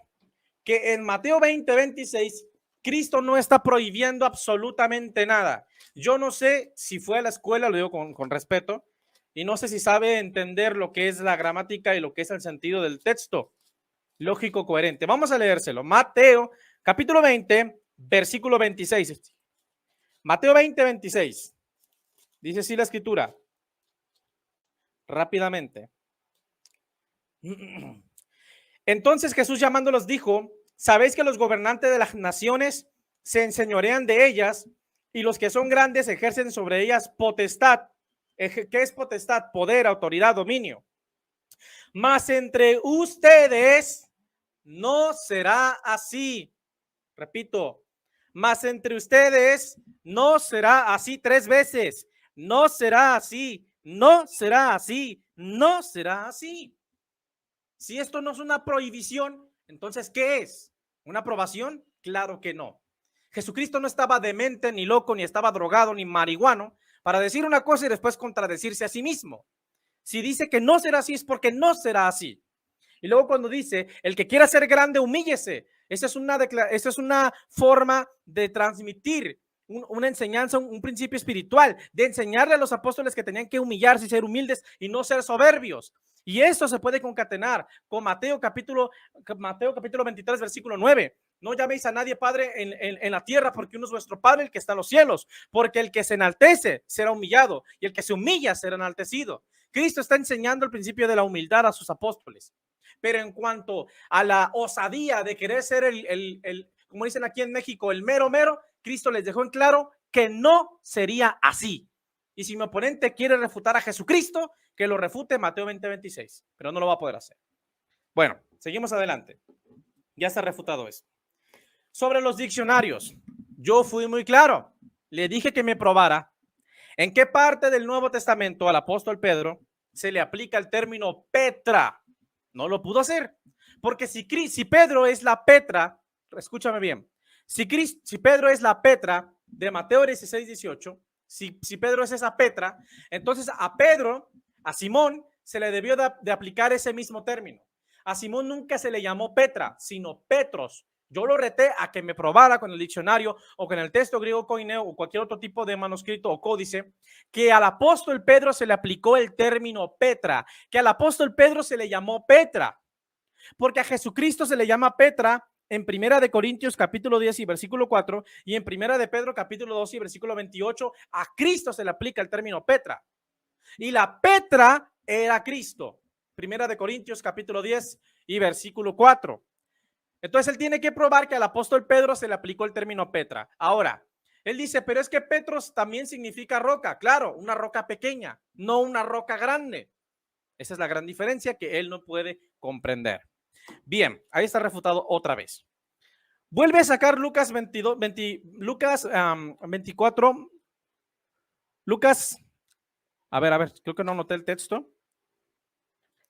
que en Mateo 20:26 Cristo no está prohibiendo absolutamente nada. Yo no sé si fue a la escuela, lo digo con respeto, y no sé si sabe entender lo que es la gramática y lo que es el sentido del texto. Lógico, coherente. Vamos a leérselo. Mateo capítulo 20, versículo 26. Mateo 20:26. Dice así la escritura. Rápidamente. Entonces Jesús llamándolos dijo, ¿sabéis que los gobernantes de las naciones se enseñorean de ellas y los que son grandes ejercen sobre ellas potestad? ¿Qué es potestad? Poder, autoridad, dominio. Mas entre ustedes no será así. Repito, mas entre ustedes no será así 3 veces. No será así, no será así, no será así. Si esto no es una prohibición, entonces, ¿qué es? ¿Una aprobación? Claro que no. Jesucristo no estaba demente, ni loco, ni estaba drogado, ni marihuano, para decir una cosa y después contradecirse a sí mismo. Si dice que no será así, es porque no será así. Y luego cuando dice, el que quiera ser grande, humíllese. Esa es una forma de transmitir una enseñanza, un principio espiritual, de enseñarle a los apóstoles que tenían que humillarse y ser humildes y no ser soberbios. Y esto se puede concatenar con Mateo capítulo 23, versículo 9. No llaméis a nadie padre en la tierra, porque uno es vuestro Padre, el que está en los cielos. Porque el que se enaltece será humillado, y el que se humilla será enaltecido. Cristo está enseñando el principio de la humildad a sus apóstoles. Pero en cuanto a la osadía de querer ser como dicen aquí en México, el mero mero, Cristo les dejó en claro que no sería así. Y si mi oponente quiere refutar a Jesucristo, que lo refute Mateo 20:26, pero no lo va a poder hacer. Bueno, seguimos adelante. Ya está refutado esto. Sobre los diccionarios, yo fui muy claro. Le dije que me probara en qué parte del Nuevo Testamento al apóstol Pedro se le aplica el término Petra. No lo pudo hacer, porque si Pedro es la Petra, escúchame bien, si Pedro es la Petra de Mateo 16:18, si Pedro es esa Petra, entonces a Pedro, a Simón, se le debió de aplicar ese mismo término. A Simón nunca se le llamó Petra, sino Petros. Yo lo reté a que me probara con el diccionario o con el texto griego koineo o cualquier otro tipo de manuscrito o códice que al apóstol Pedro se le aplicó el término Petra, que al apóstol Pedro se le llamó Petra, porque a Jesucristo se le llama Petra en Primera de Corintios capítulo 10 y versículo 4 y en Primera de Pedro capítulo 2 y versículo 28 a Cristo se le aplica el término Petra. Y la Petra era Cristo. Primera de Corintios capítulo 10 y versículo 4. Entonces él tiene que probar que al apóstol Pedro se le aplicó el término Petra. Ahora, él dice, pero es que Petros también significa roca. Claro, una roca pequeña, no una roca grande. Esa es la gran diferencia que él no puede comprender. Bien, ahí está refutado otra vez. Vuelve a sacar Lucas 24. Lucas, a ver, creo que no anoté el texto.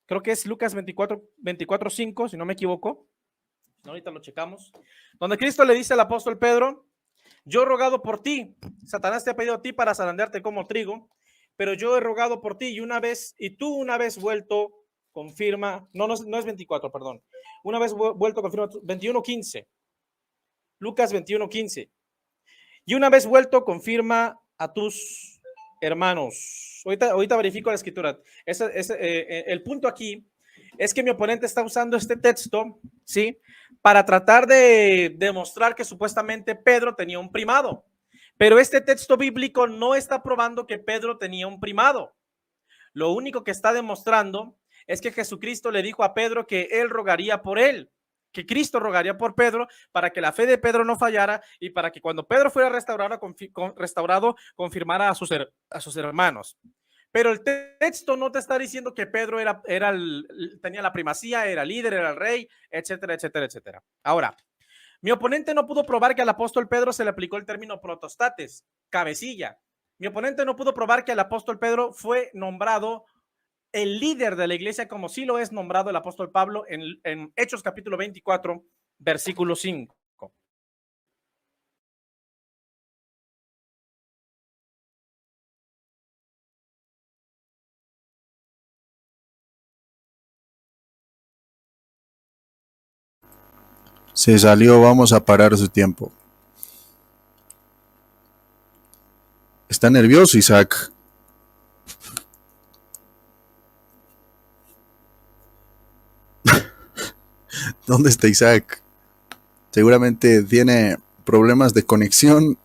Creo que es Lucas 24:5, si no me equivoco. Ahorita lo checamos. Donde Cristo le dice al apóstol Pedro, yo he rogado por ti. Satanás te ha pedido a ti para zarandearte como trigo, pero yo he rogado por ti y tú una vez vuelto confirma, no es 24, perdón. Una vez vuelto confirma 21:15. Lucas 21:15. Y una vez vuelto confirma a tus hermanos. Ahorita verifico la escritura. El punto aquí es que mi oponente está usando este texto, ¿sí? Para tratar de demostrar que supuestamente Pedro tenía un primado. Pero este texto bíblico no está probando que Pedro tenía un primado. Lo único que está demostrando es que Jesucristo le dijo a Pedro que él rogaría por él, que Cristo rogaría por Pedro para que la fe de Pedro no fallara y para que cuando Pedro fuera restaurado confirmara a sus hermanos. Pero el texto no te está diciendo que Pedro tenía la primacía, era líder, era el rey, etcétera, etcétera, etcétera. Ahora, mi oponente no pudo probar que al apóstol Pedro se le aplicó el término protostates, cabecilla. Mi oponente no pudo probar que al apóstol Pedro fue nombrado el líder de la iglesia, como sí lo es nombrado el apóstol Pablo en Hechos capítulo 24, versículo 5. Se salió, vamos a parar su tiempo. Está nervioso, Isaac. ¿Dónde está Isaac? Seguramente tiene problemas de conexión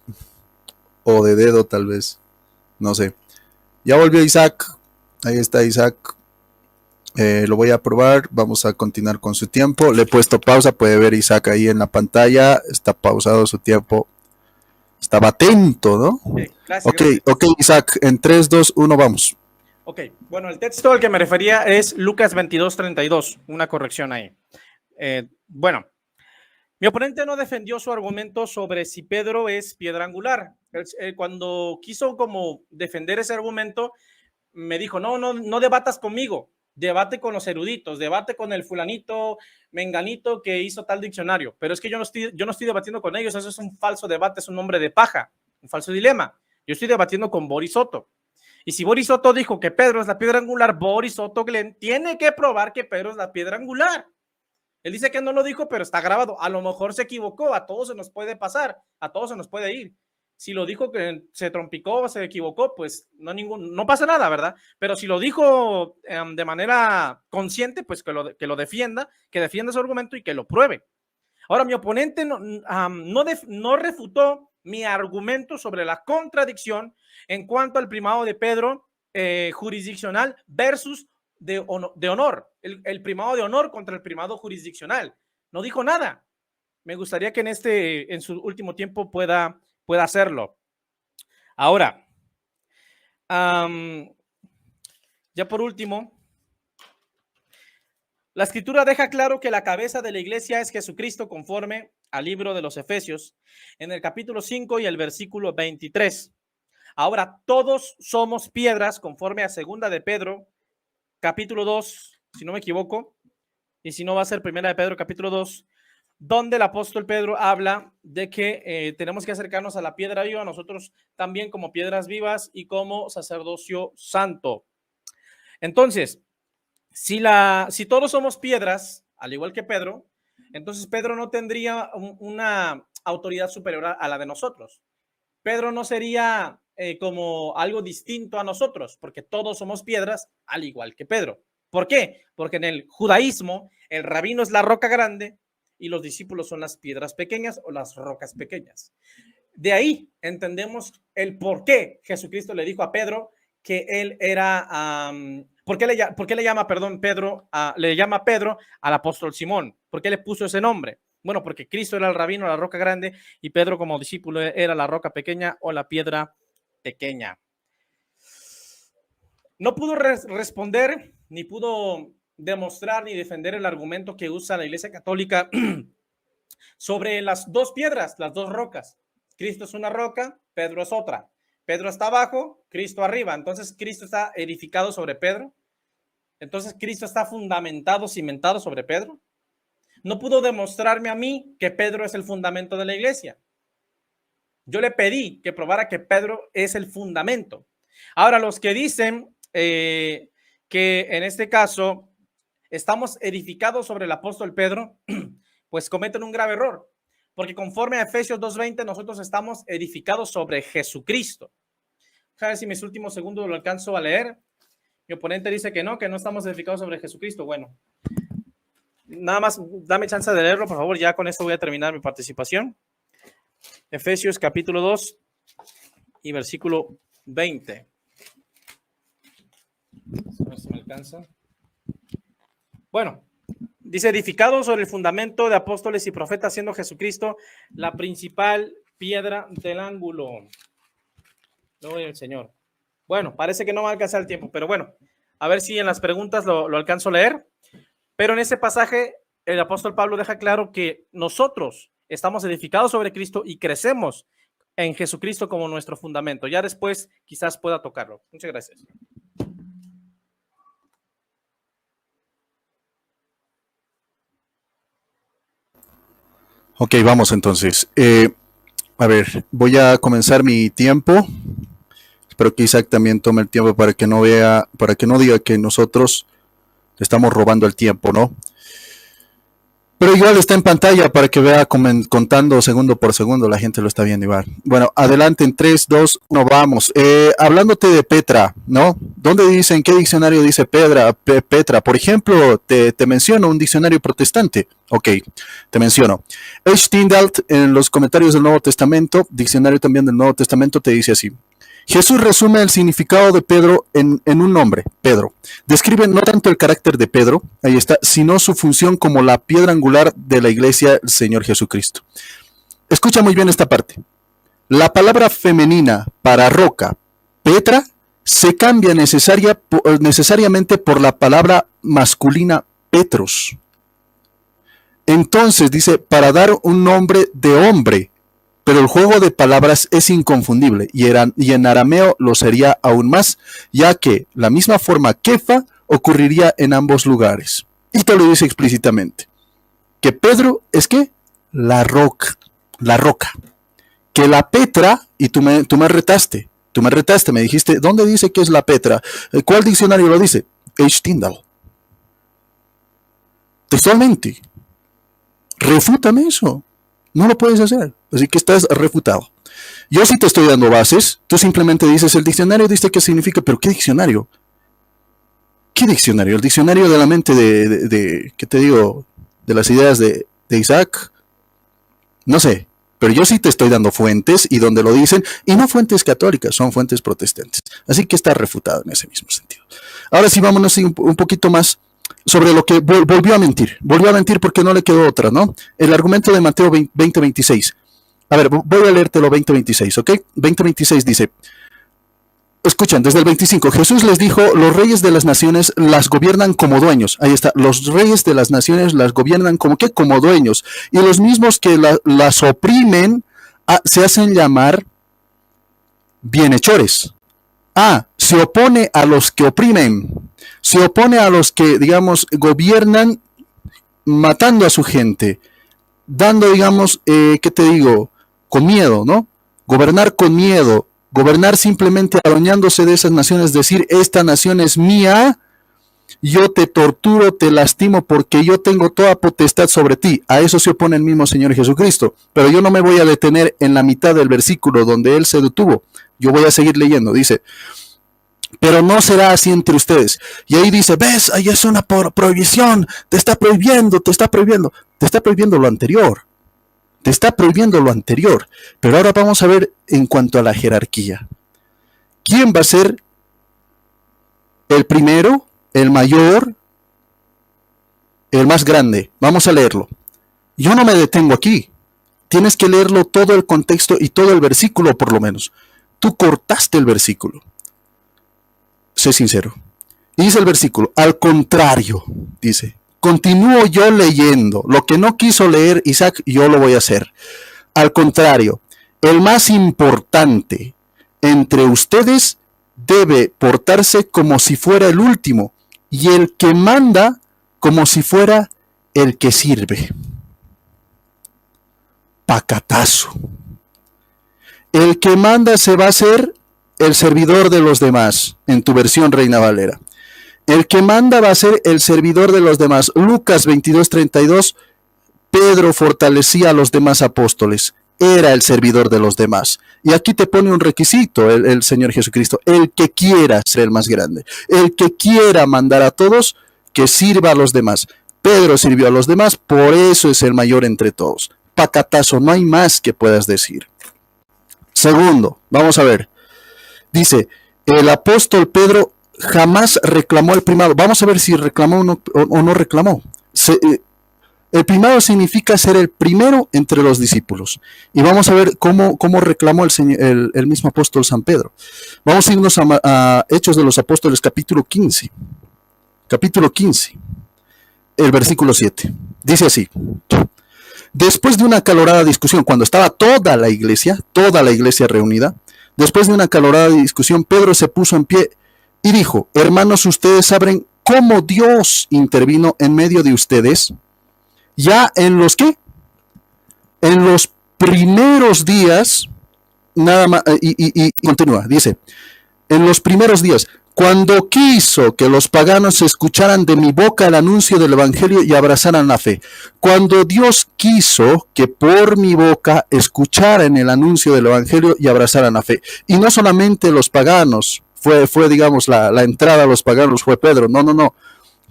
o de dedo tal vez. No sé. Ya volvió Isaac. Ahí está Isaac. Lo voy a probar. Vamos a continuar con su tiempo. Le he puesto pausa. Puede ver Isaac ahí en la pantalla. Está pausado su tiempo. Estaba atento, ¿no? Gracias. Ok, Isaac. En 3, 2, 1, vamos. Ok, bueno, el texto al que me refería es Lucas 22:32. Una corrección ahí. Bueno, mi oponente no defendió su argumento sobre si Pedro es piedra angular. Cuando quiso como defender ese argumento, me dijo, no debatas conmigo, debate con los eruditos, debate con el fulanito, menganito que hizo tal diccionario. Pero es que yo no estoy debatiendo con ellos, eso es un falso debate, es un hombre de paja, un falso dilema. Yo estoy debatiendo con Boris Soto. Y si Boris Soto dijo que Pedro es la piedra angular, Boris Soto Glenn tiene que probar que Pedro es la piedra angular. Él dice que no lo dijo, pero está grabado. A lo mejor se equivocó, a todos se nos puede pasar, a todos se nos puede ir. Si lo dijo que se trompicó, se equivocó, pues no pasa nada, ¿verdad? Pero si lo dijo de manera consciente, pues que lo defienda, que defienda su argumento y que lo pruebe. Ahora, mi oponente no refutó mi argumento sobre la contradicción en cuanto al primado de Pedro jurisdiccional versus de honor, el primado de honor contra el primado jurisdiccional. No dijo nada. Me gustaría que en su último tiempo pueda hacerlo. Ahora, ya por último, la escritura deja claro que la cabeza de la iglesia es Jesucristo conforme al libro de los Efesios, en el capítulo 5 y el versículo 23. Ahora, todos somos piedras conforme a segunda de Pedro, capítulo 2, si no me equivoco, y si no va a ser primera de Pedro, capítulo 2, donde el apóstol Pedro habla de que tenemos que acercarnos a la piedra viva, nosotros también como piedras vivas y como sacerdocio santo. Entonces, si todos somos piedras, al igual que Pedro, entonces Pedro no tendría una autoridad superior a la de nosotros. Pedro no sería como algo distinto a nosotros, porque todos somos piedras, al igual que Pedro. ¿Por qué? Porque en el judaísmo, el rabino es la roca grande y los discípulos son las piedras pequeñas o las rocas pequeñas. De ahí entendemos el por qué Jesucristo le dijo a Pedro que él era... ¿Por qué le llama Pedro al apóstol Simón? ¿Por qué le puso ese nombre? Bueno, porque Cristo era el rabino, la roca grande, y Pedro como discípulo era la roca pequeña o la piedra pequeña. No pudo responder, ni pudo demostrar, ni defender el argumento que usa la Iglesia Católica sobre las dos piedras, las dos rocas. Cristo es una roca, Pedro es otra. Pedro está abajo, Cristo arriba. Entonces, Cristo está edificado sobre Pedro. Entonces, Cristo está fundamentado, cimentado sobre Pedro. No pudo demostrarme a mí que Pedro es el fundamento de la iglesia. Yo le pedí que probara que Pedro es el fundamento. Ahora, los que dicen que en este caso estamos edificados sobre el apóstol Pedro, pues cometen un grave error, porque conforme a Efesios 2:20 nosotros estamos edificados sobre Jesucristo. A ver si mis últimos segundos lo alcanzo a leer. Mi oponente dice que no estamos edificados sobre Jesucristo. Bueno, nada más dame chance de leerlo, por favor. Ya con esto voy a terminar mi participación. Efesios capítulo 2 y versículo 20. A ver si me alcanza. Bueno, dice: edificado sobre el fundamento de apóstoles y profetas, siendo Jesucristo la principal piedra del ángulo. Gloria al Señor. Bueno, parece que no va a alcanzar el tiempo, pero bueno, a ver si en las preguntas lo alcanzo a leer. Pero en ese pasaje, el apóstol Pablo deja claro que nosotros estamos edificados sobre Cristo y crecemos en Jesucristo como nuestro fundamento. Ya después quizás pueda tocarlo. Muchas gracias. Ok, vamos entonces. A ver, voy a comenzar mi tiempo. Espero que Isaac también tome el tiempo para que no diga que nosotros estamos robando el tiempo, ¿no? Pero igual está en pantalla para que vea contando segundo por segundo, la gente lo está viendo igual. Bueno, adelante en 3, 2, 1, vamos. Hablándote de Petra, ¿no? ¿Dónde dice, en qué diccionario dice Petra? Por ejemplo, te menciono un diccionario protestante. Ok, te menciono. H. Tyndall en los comentarios del Nuevo Testamento, diccionario también del Nuevo Testamento, te dice así. Jesús resume el significado de Pedro en un nombre, Pedro. Describe no tanto el carácter de Pedro, ahí está, sino su función como la piedra angular de la iglesia del Señor Jesucristo. Escucha muy bien esta parte. La palabra femenina para roca, Petra, se cambia necesariamente por la palabra masculina Petros. Entonces dice, para dar un nombre de hombre, pero el juego de palabras es inconfundible y en arameo lo sería aún más, ya que la misma forma kefa ocurriría en ambos lugares. Y te lo dice explícitamente. Que Pedro es ¿qué? La roca. Que la Petra, y tú me retaste, Tú me retaste, me dijiste, ¿dónde dice que es la Petra? ¿Cuál diccionario lo dice? H. Tyndall. Textualmente. Refútame eso. No lo puedes hacer. Así que estás refutado. Yo sí te estoy dando bases. Tú simplemente dices, el diccionario dice qué significa, pero ¿qué diccionario? ¿Qué diccionario? El diccionario de la mente ¿qué te digo? De las ideas de Isaac. No sé. Pero yo sí te estoy dando fuentes y donde lo dicen, y no fuentes católicas, son fuentes protestantes. Así que está refutado en ese mismo sentido. Ahora sí, vámonos un poquito más sobre lo que volvió a mentir. Volvió a mentir porque no le quedó otra, ¿no? El argumento de Mateo 20:26. A ver, voy a leértelo 20:26, ¿ok? 20:26 dice, escuchan, desde el 25, Jesús les dijo, los reyes de las naciones las gobiernan como dueños. Ahí está, los reyes de las naciones las gobiernan como ¿qué? Como dueños. Y los mismos que las oprimen se hacen llamar bienhechores. Se opone a los que oprimen. Se opone a los que, digamos, gobiernan matando a su gente. Dando, digamos, ¿qué te digo? Con miedo, ¿no? Gobernar con miedo. Gobernar simplemente adueñándose de esas naciones, decir, esta nación es mía, yo te torturo, te lastimo porque yo tengo toda potestad sobre ti. A eso se opone el mismo Señor Jesucristo. Pero yo no me voy a detener en la mitad del versículo donde Él se detuvo. Yo voy a seguir leyendo, dice, pero no será así entre ustedes. Y ahí dice, ves, ahí es una prohibición, te está prohibiendo lo anterior. Te está prohibiendo lo anterior. Pero ahora vamos a ver en cuanto a la jerarquía. ¿Quién va a ser el primero, el mayor, el más grande? Vamos a leerlo. Yo no me detengo aquí. Tienes que leerlo todo el contexto y todo el versículo por lo menos. Tú cortaste el versículo. Sé sincero. Y dice el versículo, al contrario, dice, continúo yo leyendo. Lo que no quiso leer Isaac, yo lo voy a hacer. Al contrario, el más importante entre ustedes debe portarse como si fuera el último, y el que manda como si fuera el que sirve. Pacatazo. El que manda se va a hacer el servidor de los demás, en tu versión Reina Valera. El que manda va a ser el servidor de los demás. Lucas 22:32, Pedro fortalecía a los demás apóstoles. Era el servidor de los demás. Y aquí te pone un requisito el Señor Jesucristo. El que quiera ser el más grande. El que quiera mandar a todos, que sirva a los demás. Pedro sirvió a los demás, por eso es el mayor entre todos. Pacatazo, no hay más que puedas decir. Segundo, vamos a ver. Dice, el apóstol Pedro jamás reclamó el primado. Vamos a ver si reclamó o no reclamó. El primado significa ser el primero entre los discípulos. Y vamos a ver cómo reclamó el mismo apóstol San Pedro. Vamos a irnos a Hechos de los Apóstoles, capítulo 15. Capítulo 15, el versículo 7. Dice así. Después de una acalorada discusión, cuando estaba toda la iglesia reunida, después de una acalorada discusión, Pedro se puso en pie y dijo, hermanos, ustedes saben cómo Dios intervino en medio de ustedes, ya en los ¿qué? En los primeros días, nada más, y continúa, dice, en los primeros días, cuando quiso que los paganos escucharan de mi boca el anuncio del evangelio y abrazaran la fe. Cuando Dios quiso que por mi boca escucharan el anuncio del evangelio y abrazaran la fe. Y no solamente los paganos, fue digamos, la entrada a los paganos fue Pedro. No.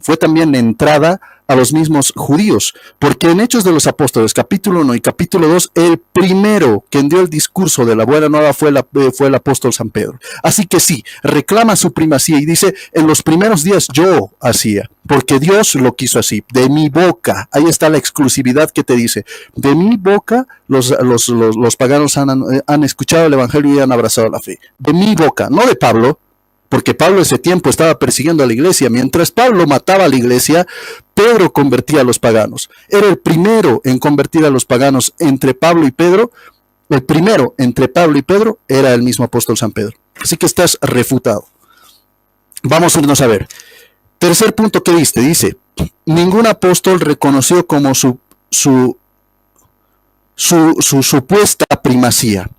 Fue también la entrada a los mismos judíos, porque en Hechos de los Apóstoles, capítulo 1 y capítulo 2, el primero que dio el discurso de la buena nueva fue el apóstol San Pedro. Así que sí, reclama su primacía y dice, en los primeros días yo hacía, porque Dios lo quiso así, de mi boca, ahí está la exclusividad que te dice, de mi boca los paganos han escuchado el evangelio y han abrazado la fe, de mi boca, no de Pablo, porque Pablo ese tiempo estaba persiguiendo a la iglesia. Mientras Pablo mataba a la iglesia, Pedro convertía a los paganos. Era el primero en convertir a los paganos entre Pablo y Pedro. El primero entre Pablo y Pedro era el mismo apóstol San Pedro. Así que estás refutado. Vamos a irnos a ver. Tercer punto que diste, dice, ningún apóstol reconoció como su supuesta primacía.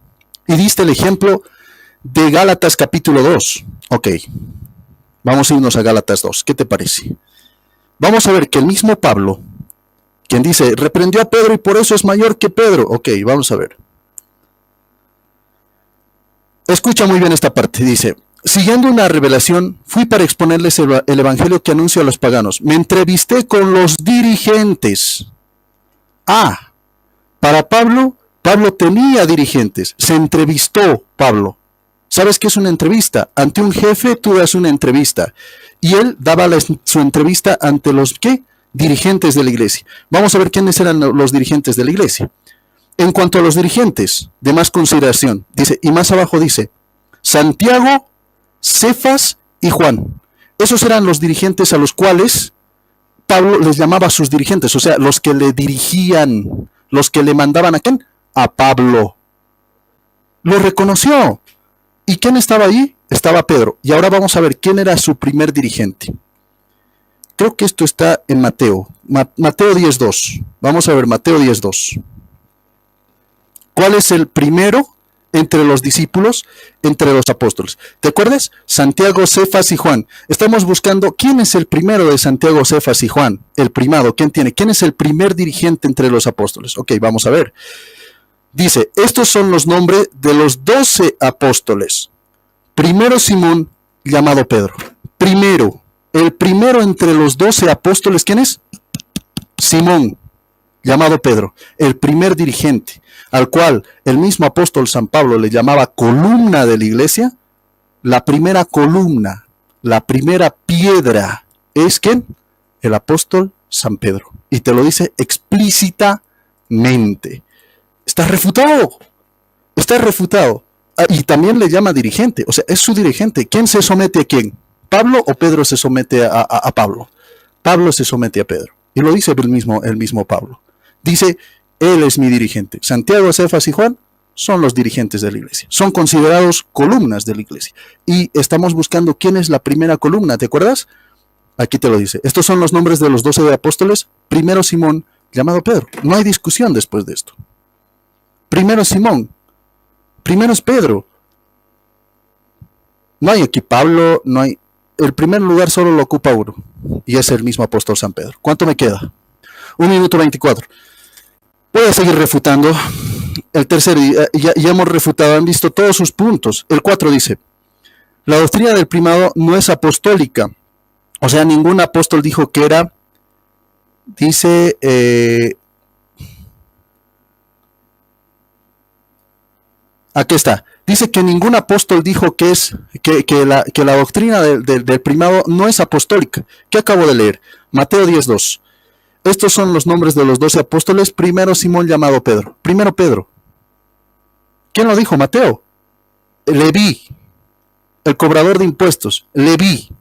Y diste el ejemplo de Gálatas capítulo 2. Ok, vamos a irnos a Gálatas 2. ¿Qué te parece? Vamos a ver que el mismo Pablo, quien dice, reprendió a Pedro y por eso es mayor que Pedro. Ok, vamos a ver. Escucha muy bien esta parte. Dice, siguiendo una revelación, fui para exponerles el evangelio que anuncio a los paganos. Me entrevisté con los dirigentes. Ah, para Pablo, Pablo tenía dirigentes. Se entrevistó Pablo. ¿Sabes qué es una entrevista? Ante un jefe tú das una entrevista. Y él daba su entrevista ante los ¿qué? Dirigentes de la iglesia. Vamos a ver quiénes eran los dirigentes de la iglesia. En cuanto a los dirigentes, de más consideración, dice, y más abajo dice, Santiago, Cefas y Juan. Esos eran los dirigentes a los cuales Pablo les llamaba sus dirigentes, o sea, los que le dirigían, los que le mandaban ¿a quién? A Pablo. Lo reconoció. ¿Y quién estaba allí? Estaba Pedro. Y ahora vamos a ver quién era su primer dirigente. Creo que esto está en Mateo. Mateo 10.2. Vamos a ver Mateo 10.2. ¿Cuál es el primero entre los discípulos, entre los apóstoles? ¿Te acuerdas? Santiago, Cefas y Juan. Estamos buscando quién es el primero de Santiago, Cefas y Juan. El primado, ¿quién tiene? ¿Quién es el primer dirigente entre los apóstoles? Ok, vamos a ver. Dice, estos son los nombres de los 12 apóstoles. Primero Simón, llamado Pedro. Primero, el primero entre los 12 apóstoles, ¿quién es? Simón, llamado Pedro, el primer dirigente, al cual el mismo apóstol San Pablo le llamaba columna de la iglesia. La primera columna, la primera piedra, ¿es quién? El apóstol San Pedro. Y te lo dice explícitamente. Está refutado. Está refutado. Y también le llama dirigente. O sea, es su dirigente. ¿Quién se somete a quién? ¿Pablo o Pedro se somete a Pablo? Pablo se somete a Pedro. Y lo dice el mismo Pablo. Dice, él es mi dirigente. Santiago, Cefas y Juan son los dirigentes de la iglesia. Son considerados columnas de la iglesia. Y estamos buscando quién es la primera columna. ¿Te acuerdas? Aquí te lo dice. Estos son los nombres de los 12 apóstoles. Primero Simón, llamado Pedro. No hay discusión después de esto. Primero Simón. Primero es Pedro. No hay aquí Pablo, no hay. El primer lugar solo lo ocupa uno. Y es el mismo apóstol San Pedro. ¿Cuánto me queda? 1 minuto 24. Voy a seguir refutando. El tercero, ya hemos refutado, han visto todos sus puntos. El 4 dice, la doctrina del primado no es apostólica. O sea, ningún apóstol dijo que era, dice, aquí está. Dice que ningún apóstol dijo que la doctrina del primado no es apostólica. ¿Qué acabo de leer? Mateo 10.2. Estos son los nombres de los 12 apóstoles. Primero Simón, llamado Pedro. Primero Pedro. ¿Quién lo dijo? Mateo. Leví, el cobrador de impuestos. Leví.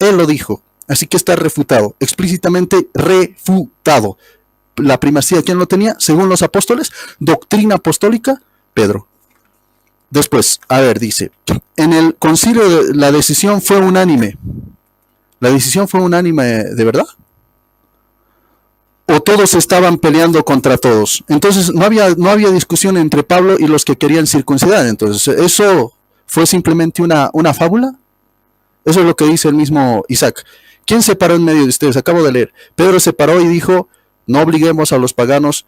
Él lo dijo. Así que está refutado. Explícitamente refutado. La primacía, ¿quién lo tenía? Según los apóstoles. Doctrina apostólica, Pedro. Después, a ver, dice, en el concilio la decisión fue unánime. ¿La decisión fue unánime de verdad? ¿O todos estaban peleando contra todos? Entonces no había discusión entre Pablo y los que querían circuncidar. Entonces, ¿eso fue simplemente una fábula? Eso es lo que dice el mismo Isaac. ¿Quién se paró en medio de ustedes? Acabo de leer. Pedro se paró y dijo, no obliguemos a los paganos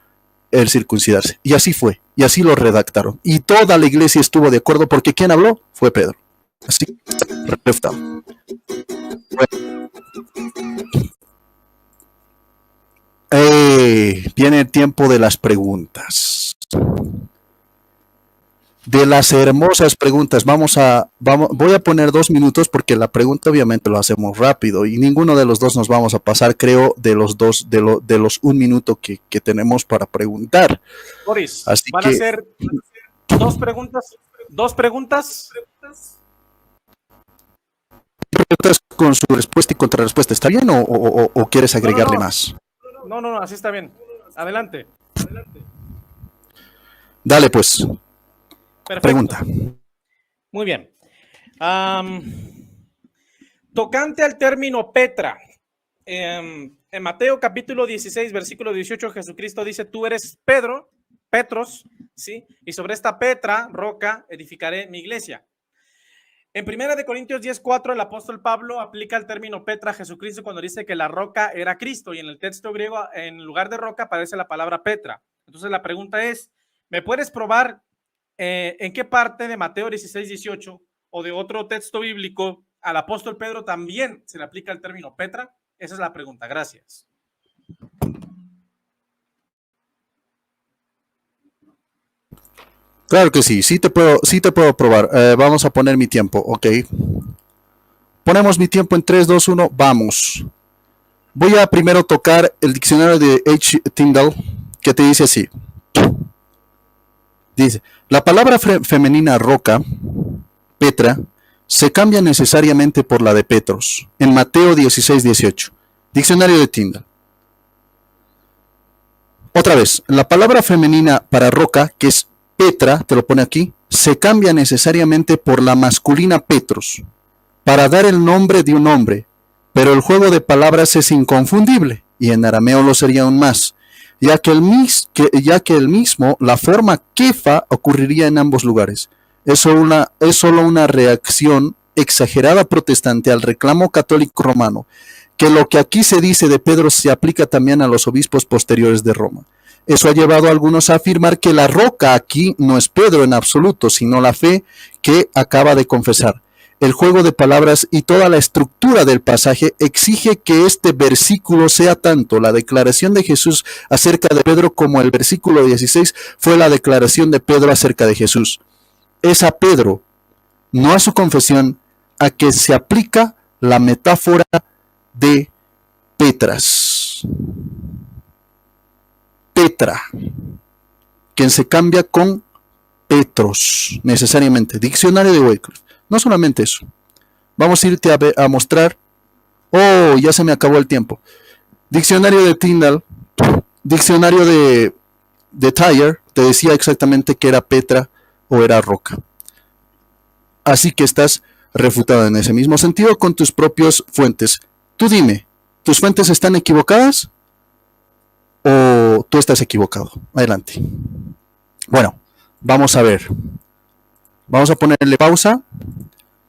el circuncidarse. Y así fue. Y así lo redactaron. Y toda la iglesia estuvo de acuerdo porque ¿quién habló? Fue Pedro. Así, refutado. Bueno. Viene el tiempo de las preguntas. De las hermosas preguntas. Voy a poner 2 minutos porque la pregunta obviamente lo hacemos rápido y ninguno de los dos nos vamos a pasar, creo, de los 1 minuto que tenemos para preguntar. Boris, así van que, a ser 2 preguntas. 2 preguntas. ¿Preguntas con su respuesta y contrarrespuesta? ¿Está bien o quieres agregarle más? No, así está bien. Adelante. Dale pues. Perfecto. Pregunta. Muy bien. Tocante al término Petra, en Mateo capítulo 16, versículo 18, Jesucristo dice, tú eres Pedro, Petros, ¿sí? Y sobre esta Petra, roca, edificaré mi iglesia. En 1 Corintios 10:4, el apóstol Pablo aplica el término Petra a Jesucristo cuando dice que la roca era Cristo, y en el texto griego, en lugar de roca, aparece la palabra Petra. Entonces la pregunta es, ¿me puedes probar en qué parte de Mateo 16:18 o de otro texto bíblico al apóstol Pedro también se le aplica el término Petra? Esa es la pregunta. Gracias. Claro que sí, sí te puedo probar. Vamos a poner mi tiempo, ok. Ponemos mi tiempo en 3, 2, 1, vamos. Voy a primero tocar el diccionario de H. Tyndall, que te dice así. Dice, la palabra femenina roca, Petra, se cambia necesariamente por la de Petros, en Mateo 16:18. Diccionario de Tyndall. Otra vez, la palabra femenina para roca, que es Petra, te lo pone aquí, se cambia necesariamente por la masculina Petros, para dar el nombre de un hombre, pero el juego de palabras es inconfundible, y en arameo lo sería aún más, ya que el mismo, la forma kefa, ocurriría en ambos lugares. Es solo una reacción exagerada protestante al reclamo católico romano, que lo que aquí se dice de Pedro se aplica también a los obispos posteriores de Roma. Eso ha llevado a algunos a afirmar que la roca aquí no es Pedro en absoluto, sino la fe que acaba de confesar. El juego de palabras y toda la estructura del pasaje exige que este versículo sea tanto la declaración de Jesús acerca de Pedro como el versículo 16 fue la declaración de Pedro acerca de Jesús. Es a Pedro, no a su confesión, a que se aplica la metáfora de Petras. Petra, quien se cambia con Petros, necesariamente. Diccionario de Wycliffe. No solamente eso. Vamos a irte a mostrar. Oh, ya se me acabó el tiempo. Diccionario de Tyndall. Diccionario de Tyre. Te decía exactamente que era Petra o era roca. Así que estás refutado en ese mismo sentido con tus propias fuentes. Tú dime, ¿tus fuentes están equivocadas? ¿O tú estás equivocado? Adelante. Bueno, vamos a ver. Vamos a ponerle pausa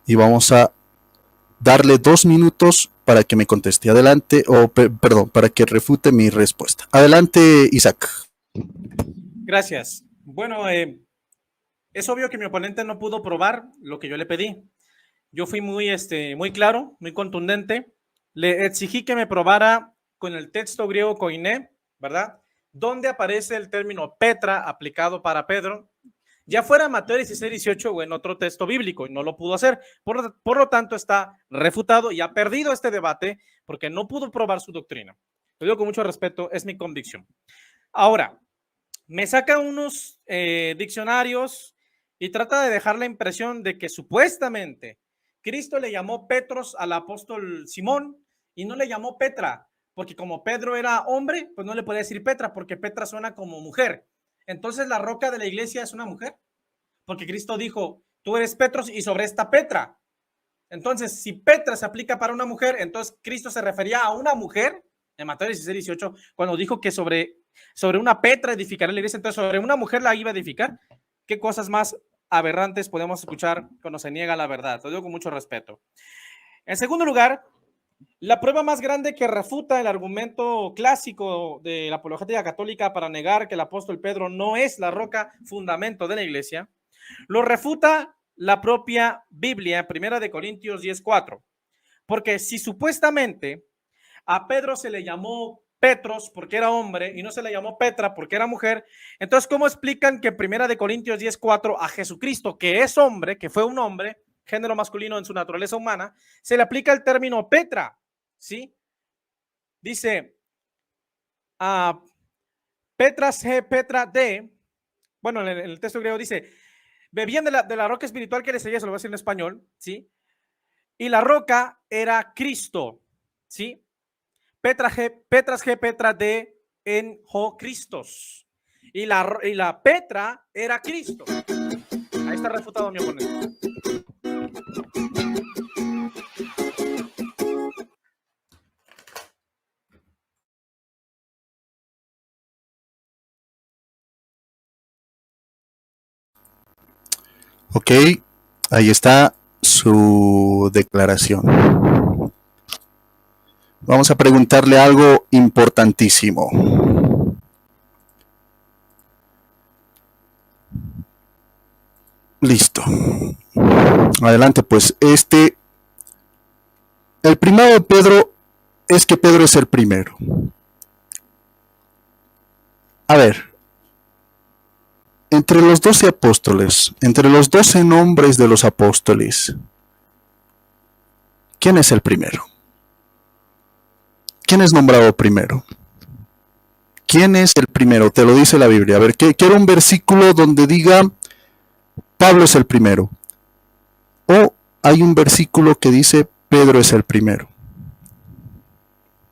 y vamos a darle 2 minutos para que me conteste. Adelante, perdón, para que refute mi respuesta. Adelante, Isaac. Gracias. Bueno, es obvio que mi oponente no pudo probar lo que yo le pedí. Yo fui muy claro, muy contundente. Le exigí que me probara con el texto griego koiné, ¿verdad? Donde aparece el término Petra aplicado para Pedro, ya fuera Mateo 16:18 o en otro texto bíblico, y no lo pudo hacer. Por lo tanto, está refutado y ha perdido este debate porque no pudo probar su doctrina. Lo digo con mucho respeto, es mi convicción. Ahora, me saca unos diccionarios y trata de dejar la impresión de que supuestamente Cristo le llamó Petros al apóstol Simón y no le llamó Petra, porque como Pedro era hombre, pues no le podía decir Petra, porque Petra suena como mujer. Entonces la roca de la iglesia es una mujer, porque Cristo dijo, tú eres Petros y sobre esta Petra. Entonces, si Petra se aplica para una mujer, entonces Cristo se refería a una mujer en Mateo 16:18, cuando dijo que sobre una Petra edificará la iglesia, entonces sobre una mujer la iba a edificar. ¿Qué cosas más aberrantes podemos escuchar cuando se niega la verdad? Lo digo con mucho respeto. En segundo lugar, la prueba más grande que refuta el argumento clásico de la apologética católica para negar que el apóstol Pedro no es la roca fundamento de la iglesia, lo refuta la propia Biblia, 1 Corintios 10:4. Porque si supuestamente a Pedro se le llamó Petros porque era hombre y no se le llamó Petra porque era mujer, entonces ¿cómo explican que 1 Corintios 10:4 a Jesucristo, que es hombre, que fue un hombre, género masculino en su naturaleza humana, se le aplica el término Petra? ¿Sí? Dice, Petras G, Petra D, bueno, en el texto griego dice, bebían de la roca espiritual que les seguía, se lo voy a decir en español, ¿sí? Y la roca era Cristo, ¿sí? Petras G, Petra D, en Jo Cristos. Y la Petra era Cristo. Ahí está refutado mi oponente. Ok, ahí está. su declaración. Vamos a preguntarle algo importantísimo. Listo. Adelante, pues. El primero de Pedro es que Pedro es el primero. A ver, entre los 12 apóstoles, entre los 12 nombres de los apóstoles, ¿quién es el primero? ¿Quién es nombrado primero? ¿Quién es el primero? Te lo dice la Biblia. A ver, quiero un versículo donde diga Pablo es el primero. O hay un versículo que dice Pedro es el primero.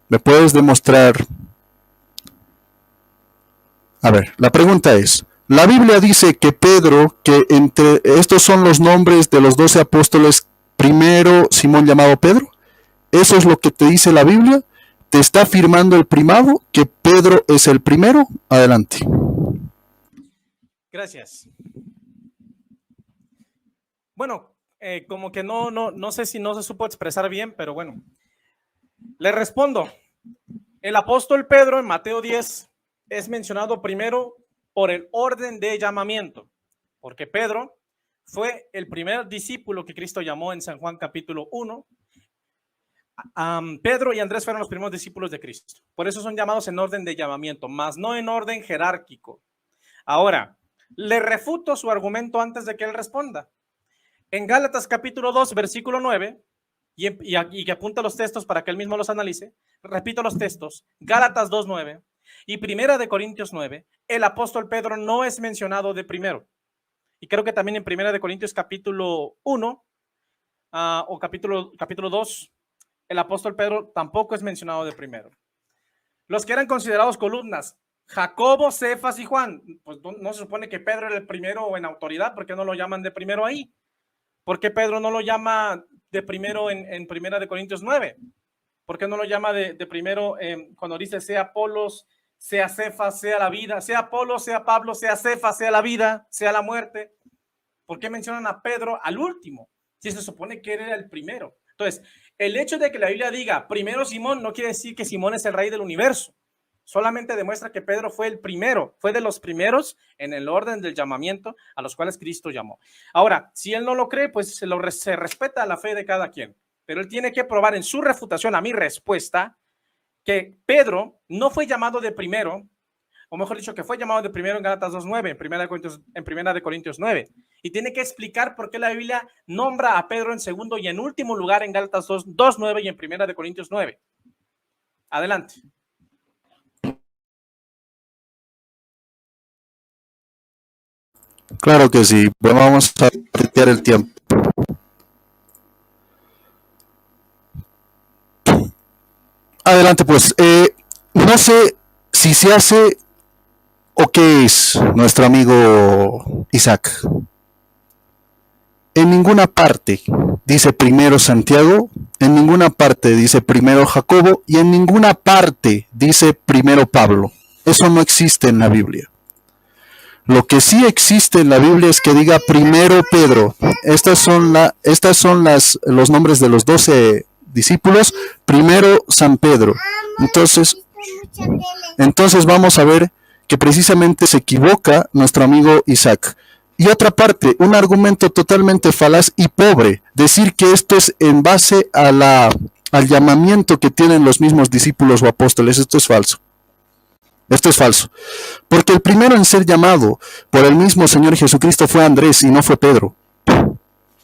¿Me puedes demostrar? A ver, la pregunta es, la Biblia dice que Pedro, que entre estos son los nombres de los 12 apóstoles, primero Simón llamado Pedro. ¿Eso es lo que te dice la Biblia? ¿Te está afirmando el primado que Pedro es el primero? Adelante. Gracias. Bueno, como que no sé si no se supo expresar bien, pero bueno. Le respondo. El apóstol Pedro en Mateo 10 es mencionado primero por el orden de llamamiento, porque Pedro fue el primer discípulo que Cristo llamó en San Juan capítulo 1. Pedro y Andrés fueron los primeros discípulos de Cristo. Por eso son llamados en orden de llamamiento, más no en orden jerárquico. Ahora, le refuto su argumento antes de que él responda. En Gálatas capítulo 2, versículo 9, y que apunta los textos para que él mismo los analice, repito los textos, Gálatas 2, 9 y Primera de Corintios 9, el apóstol Pedro no es mencionado de primero. Y creo que también en Primera de Corintios capítulo 1 o capítulo 2, el apóstol Pedro tampoco es mencionado de primero. Los que eran considerados columnas, Jacobo, Cefas y Juan, pues no se supone que Pedro era el primero en autoridad, ¿por qué no lo llaman de primero ahí? ¿Por qué Pedro no lo llama de primero en Primera de Corintios 9? ¿Por qué no lo llama de primero cuando dice sea Apolos, sea Cefas, sea la vida, sea Apolos, sea Pablo, sea Cefas, sea la vida, sea la muerte? ¿Por qué mencionan a Pedro al último? Si se supone que él era el primero. Entonces, el hecho de que la Biblia diga primero Simón no quiere decir que Simón es el rey del universo. Solamente demuestra que Pedro fue el primero, fue de los primeros en el orden del llamamiento a los cuales Cristo llamó. Ahora, si él no lo cree, pues se respeta la fe de cada quien, pero él tiene que probar en su refutación a mi respuesta que Pedro no fue llamado de primero, o mejor dicho, que fue llamado de primero en Gálatas 2.9, en Primera de Corintios 9, y tiene que explicar por qué la Biblia nombra a Pedro en segundo y en último lugar en Gálatas 2.9 y en Primera de Corintios 9. Adelante. Claro que sí. Bueno, vamos a retear el tiempo. Adelante, pues. No sé si se hace o qué es nuestro amigo Isaac. En ninguna parte dice primero Santiago, en ninguna parte dice primero Jacobo y en ninguna parte dice primero Pablo. Eso no existe en la Biblia. Lo que sí existe en la Biblia es que diga primero Pedro. Estos son los nombres de los 12 discípulos. Primero San Pedro. Entonces vamos a ver que precisamente se equivoca nuestro amigo Isaac. Y otra parte, un argumento totalmente falaz y pobre. Decir que esto es en base a al llamamiento que tienen los mismos discípulos o apóstoles. Esto es falso. Esto es falso, porque el primero en ser llamado por el mismo Señor Jesucristo fue Andrés y no fue Pedro.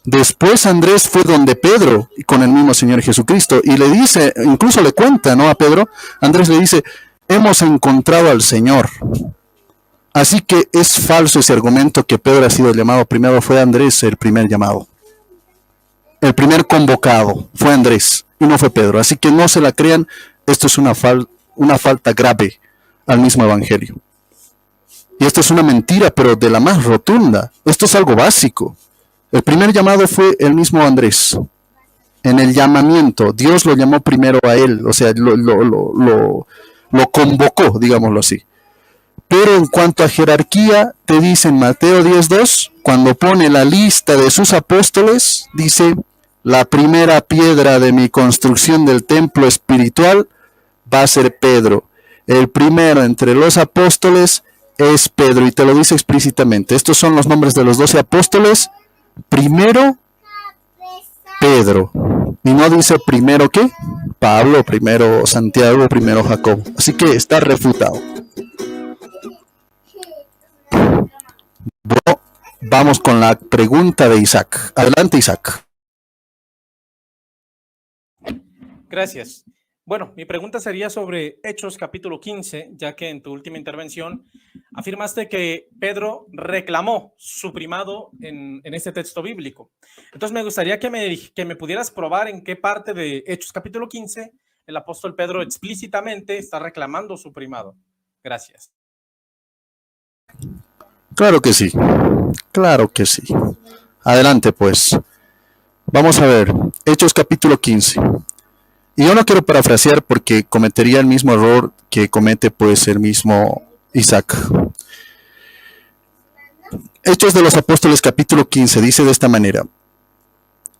Después Andrés fue donde Pedro y con el mismo Señor Jesucristo y le dice, incluso le cuenta, ¿no? A Pedro, Andrés le dice, hemos encontrado al Señor. Así que es falso ese argumento que Pedro ha sido llamado primero, fue Andrés el primer llamado. El primer convocado fue Andrés y no fue Pedro. Así que no se la crean, esto es una falta grave al mismo evangelio. Y esto es una mentira, pero de la más rotunda. Esto es algo básico. El primer llamado fue el mismo Andrés. En el llamamiento, Dios lo llamó primero a él, o sea, lo convocó, digámoslo así. Pero en cuanto a jerarquía, te dice en Mateo 10:2 cuando pone la lista de sus apóstoles, dice, la primera piedra de mi construcción del templo espiritual va a ser Pedro. El primero entre los apóstoles es Pedro, y te lo dice explícitamente. Estos son los nombres de los 12 apóstoles. Primero, Pedro. Y no dice primero ¿qué? Pablo, primero Santiago, primero Jacobo. Así que está refutado. Bueno, vamos con la pregunta de Isaac. Adelante, Isaac. Gracias. Bueno, mi pregunta sería sobre Hechos capítulo 15, ya que en tu última intervención afirmaste que Pedro reclamó su primado en este texto bíblico. Entonces me gustaría que me pudieras probar en qué parte de Hechos capítulo 15 el apóstol Pedro explícitamente está reclamando su primado. Gracias. Claro que sí. Claro que sí. Adelante, pues. Vamos a ver. Hechos capítulo 15. Y yo no quiero parafrasear porque cometería el mismo error que comete pues el mismo Isaac. Hechos de los Apóstoles capítulo 15 dice de esta manera.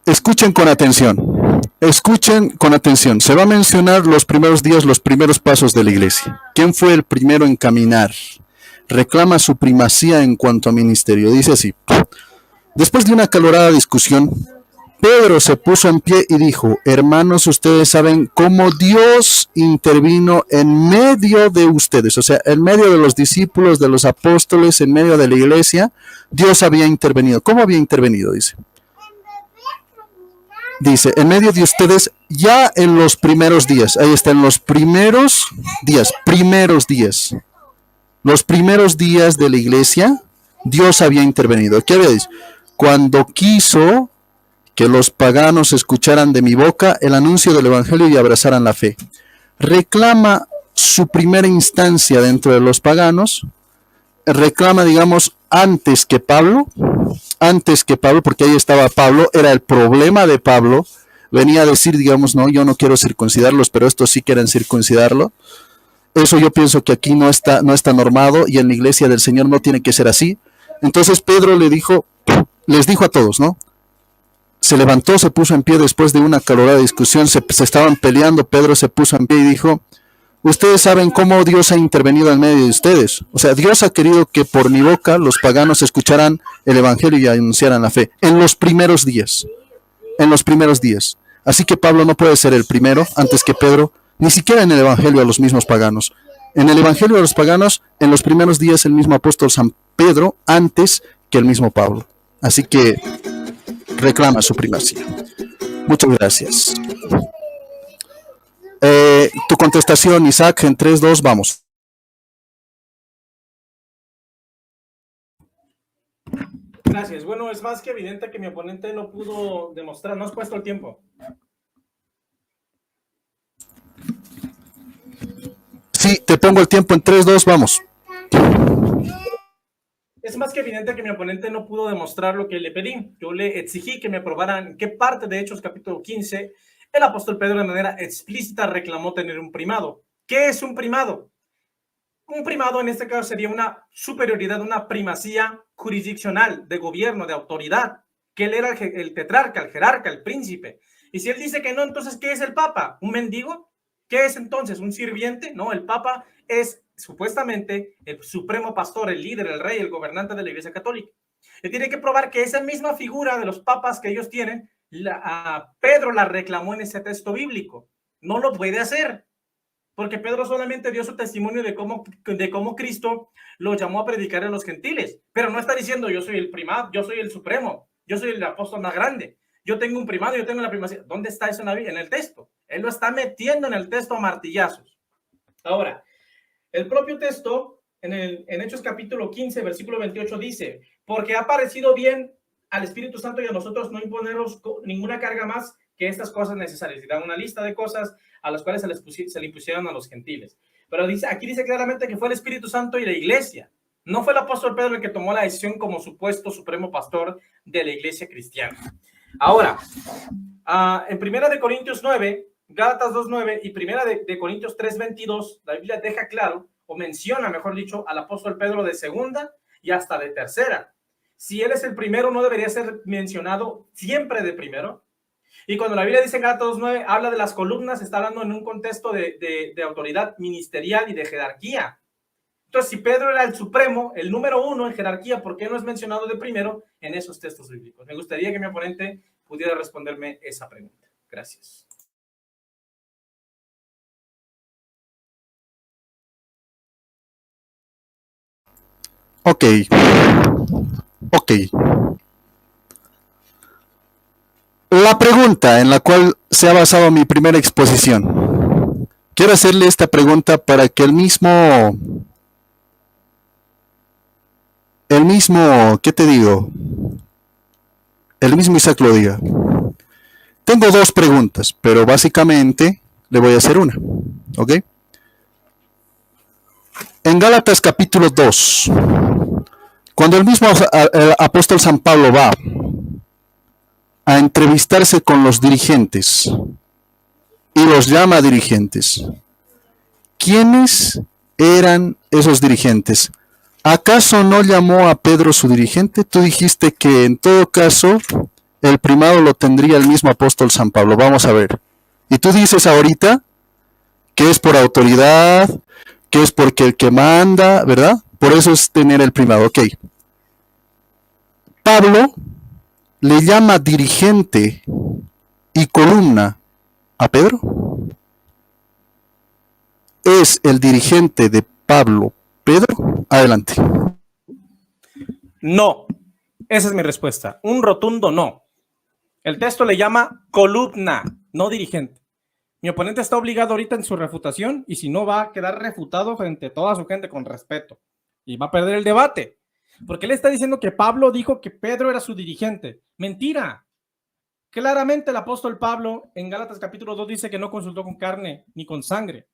Escuchen con atención. Escuchen con atención. Se va a mencionar los primeros días, los primeros pasos de la iglesia. ¿Quién fue el primero en caminar? Reclama su primacía en cuanto a ministerio. Dice así. Después de una acalorada discusión, Pedro se puso en pie y dijo, hermanos, ustedes saben cómo Dios intervino en medio de ustedes, o sea, en medio de los discípulos, de los apóstoles, en medio de la iglesia, Dios había intervenido. ¿Cómo había intervenido? Dice, en medio de ustedes ya en los primeros días, ahí está, en los primeros días, los primeros días de la iglesia, Dios había intervenido. ¿Qué había dicho? Cuando quiso que los paganos escucharan de mi boca el anuncio del evangelio y abrazaran la fe. Reclama su primera instancia dentro de los paganos, reclama, digamos, antes que Pablo, porque ahí estaba Pablo, era el problema de Pablo, venía a decir, digamos, no, yo no quiero circuncidarlos, pero estos sí quieren circuncidarlo. Eso yo pienso que aquí no está normado y en la iglesia del Señor no tiene que ser así. Entonces Pedro les dijo a todos, ¿no? Se levantó, se puso en pie después de una acalorada discusión, se estaban peleando, Pedro se puso en pie y dijo, ustedes saben cómo Dios ha intervenido en medio de ustedes. O sea, Dios ha querido que por mi boca los paganos escucharan el evangelio y anunciaran la fe. En los primeros días. Así que Pablo no puede ser el primero antes que Pedro, ni siquiera en el evangelio a los mismos paganos. En el evangelio a los paganos, en los primeros días el mismo apóstol San Pedro antes que el mismo Pablo. Así que reclama su primacía. Muchas gracias. Tu contestación, Isaac, en 3, 2, vamos. Gracias. Bueno, es más que evidente que mi oponente no pudo demostrar, no has puesto el tiempo. Sí, te pongo el tiempo en 3, 2, vamos. Es más que evidente que mi oponente no pudo demostrar lo que le pedí. Yo le exigí que me probaran en qué parte de Hechos capítulo 15 el apóstol Pedro de manera explícita reclamó tener un primado. ¿Qué es un primado? Un primado en este caso sería una superioridad, una primacía jurisdiccional, de gobierno, de autoridad, que él era el tetrarca, el jerarca, el príncipe. Y si él dice que no, entonces, ¿qué es el papa? ¿Un mendigo? ¿Qué es entonces? ¿Un sirviente? No, el papa es supuestamente el supremo pastor, el líder, el rey, el gobernante de la Iglesia Católica. Él tiene que probar que esa misma figura de los papas que ellos tienen, Pedro la reclamó en ese texto bíblico. No lo puede hacer, porque Pedro solamente dio su testimonio de cómo Cristo lo llamó a predicar a los gentiles, pero no está diciendo yo soy el primado, yo soy el supremo, yo soy el apóstol más grande, yo tengo un primado, yo tengo la primacía. ¿Dónde está eso en el texto? Él lo está metiendo en el texto a martillazos. Ahora, el propio texto, en Hechos capítulo 15, versículo 28, dice, porque ha parecido bien al Espíritu Santo y a nosotros no imponeros ninguna carga más que estas cosas necesarias. Y da una lista de cosas a las cuales se le impusieron a los gentiles. Pero aquí dice claramente que fue el Espíritu Santo y la iglesia. No fue el apóstol Pedro el que tomó la decisión como supuesto supremo pastor de la iglesia cristiana. Ahora, en Primera de Corintios 9, Gálatas 2:9 y Primera de Corintios 3:22, la Biblia deja claro, o menciona, mejor dicho, al apóstol Pedro de segunda y hasta de tercera. Si él es el primero, ¿no debería ser mencionado siempre de primero? Y cuando la Biblia dice en Gálatas 2:9, habla de las columnas, está hablando en un contexto de autoridad ministerial y de jerarquía. Entonces, si Pedro era el supremo, el número uno en jerarquía, ¿por qué no es mencionado de primero en esos textos bíblicos? Me gustaría que mi oponente pudiera responderme esa pregunta. Gracias. Ok. La pregunta en la cual se ha basado mi primera exposición. Quiero hacerle esta pregunta para que el mismo, ¿qué te digo? El mismo Isaac lo diga. Tengo dos preguntas, pero básicamente le voy a hacer una. ¿Ok? En Gálatas capítulo 2, cuando el mismo el apóstol San Pablo va a entrevistarse con los dirigentes y los llama dirigentes, ¿quiénes eran esos dirigentes? ¿Acaso no llamó a Pedro su dirigente? Tú dijiste que en todo caso el primado lo tendría el mismo apóstol San Pablo. Vamos a ver. Y tú dices ahorita que es por autoridad, que es porque el que manda, ¿verdad? Por eso es tener el primado. Ok. Pablo le llama dirigente y columna a Pedro. ¿Es el dirigente de Pablo Pedro? Adelante. No. Esa es mi respuesta. Un rotundo no. El texto le llama columna, no dirigente. Mi oponente está obligado ahorita en su refutación y si no va a quedar refutado frente a toda su gente con respeto y va a perder el debate. Porque él está diciendo que Pablo dijo que Pedro era su dirigente. Mentira. Claramente el apóstol Pablo en Gálatas capítulo 2 dice que no consultó con carne ni con sangre.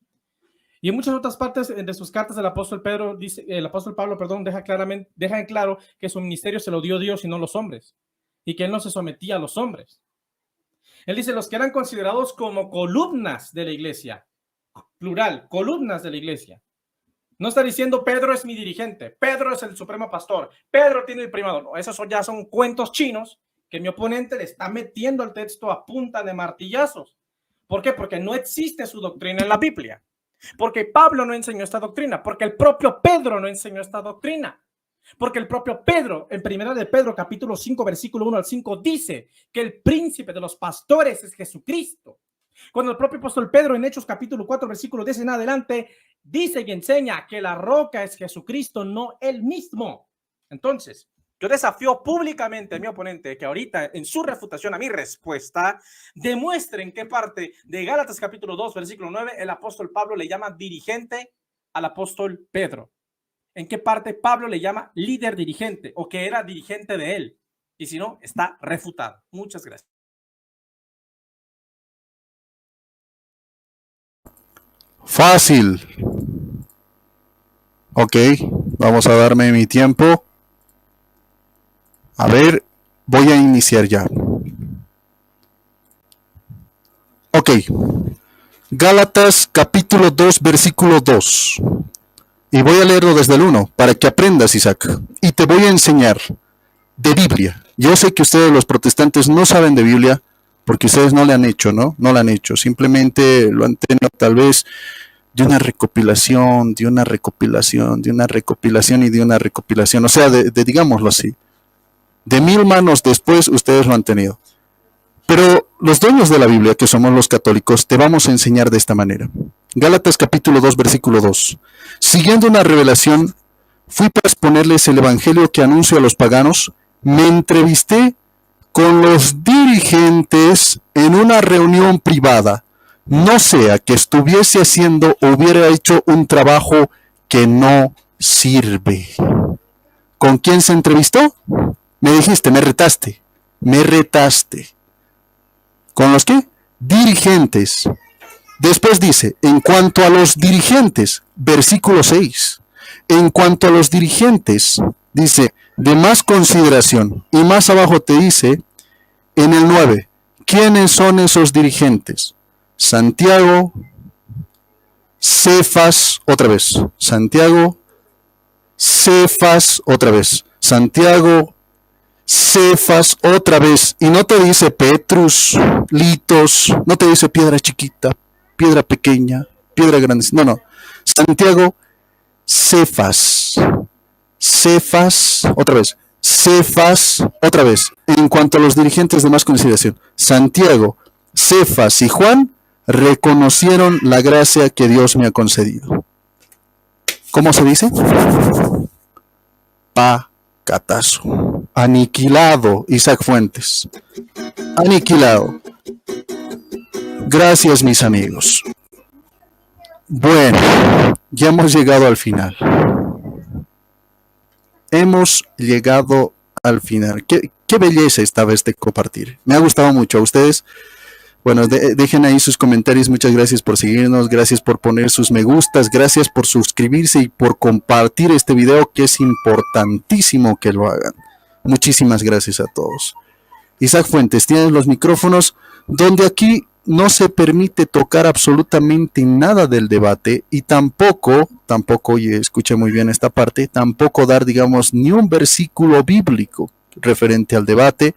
Y en muchas otras partes de sus cartas el apóstol Pablo deja en claro que su ministerio se lo dio Dios y no los hombres. Y que él no se sometía a los hombres. Él dice los que eran considerados como columnas de la iglesia. Plural, columnas de la iglesia. No está diciendo Pedro es mi dirigente, Pedro es el supremo pastor, Pedro tiene el primado. No, esos ya son cuentos chinos que mi oponente le está metiendo al texto a punta de martillazos. ¿Por qué? Porque no existe su doctrina en la Biblia. Porque Pablo no enseñó esta doctrina, porque el propio Pedro no enseñó esta doctrina. Porque el propio Pedro, en primera de Pedro, capítulo 5, versículo 1 al 5, dice que el príncipe de los pastores es Jesucristo. Cuando el propio apóstol Pedro en Hechos capítulo 4, versículo 10 en adelante, dice y enseña que la roca es Jesucristo, no él mismo. Entonces, yo desafío públicamente a mi oponente que ahorita en su refutación a mi respuesta demuestre en qué parte de Gálatas capítulo 2, versículo 9, el apóstol Pablo le llama dirigente al apóstol Pedro. ¿En qué parte Pablo le llama líder dirigente o que era dirigente de él? Y si no, está refutado. Muchas gracias. Fácil. Ok, vamos a darme mi tiempo. A ver, voy a iniciar ya. Ok. Gálatas capítulo 2, versículo 2. Y voy a leerlo desde el 1 para que aprendas, Isaac. Y te voy a enseñar de Biblia. Yo sé que ustedes los protestantes no saben de Biblia porque ustedes no le han hecho, ¿no? No la han hecho. Simplemente lo han tenido tal vez de una recopilación, de una recopilación, de una recopilación y de una recopilación. O sea, de digámoslo así. De 1000 manos después ustedes lo han tenido. Pero los dueños de la Biblia, que somos los católicos, te vamos a enseñar de esta manera. Gálatas capítulo 2, versículo 2. Siguiendo una revelación, fui para exponerles el evangelio que anuncio a los paganos. Me entrevisté con los dirigentes en una reunión privada. No sea que estuviese haciendo o hubiera hecho un trabajo que no sirve. ¿Con quién se entrevistó? Me dijiste, me retaste. ¿Con los qué? Dirigentes. Después dice, en cuanto a los dirigentes, versículo 6. En cuanto a los dirigentes, dice, de más consideración. Y más abajo te dice, en el 9, ¿quiénes son esos dirigentes? Santiago, Cefas, otra vez. Santiago, Cefas, otra vez. Santiago, Cefas otra vez. Y no te dice Petrus, Litos, no te dice piedra chiquita, piedra pequeña, piedra grande. No, no. Santiago, Cefas. Cefas, otra vez. Cefas, otra vez. En cuanto a los dirigentes de más consideración, Santiago, Cefas y Juan reconocieron la gracia que Dios me ha concedido. ¿Cómo se dice? Pacatazo. Aniquilado, Isaac Fuentes. Aniquilado. Gracias, mis amigos. Bueno, ya hemos llegado al final. Hemos llegado al final. Qué belleza esta vez de compartir. Me ha gustado mucho. A ustedes, bueno, dejen ahí sus comentarios. Muchas gracias por seguirnos. Gracias por poner sus me gustas. Gracias por suscribirse y por compartir este video, que es importantísimo que lo hagan. Muchísimas gracias a todos. Isaac Fuentes, tienes los micrófonos, donde aquí no se permite tocar absolutamente nada del debate y tampoco, y escuché muy bien esta parte, tampoco dar, digamos, ni un versículo bíblico referente al debate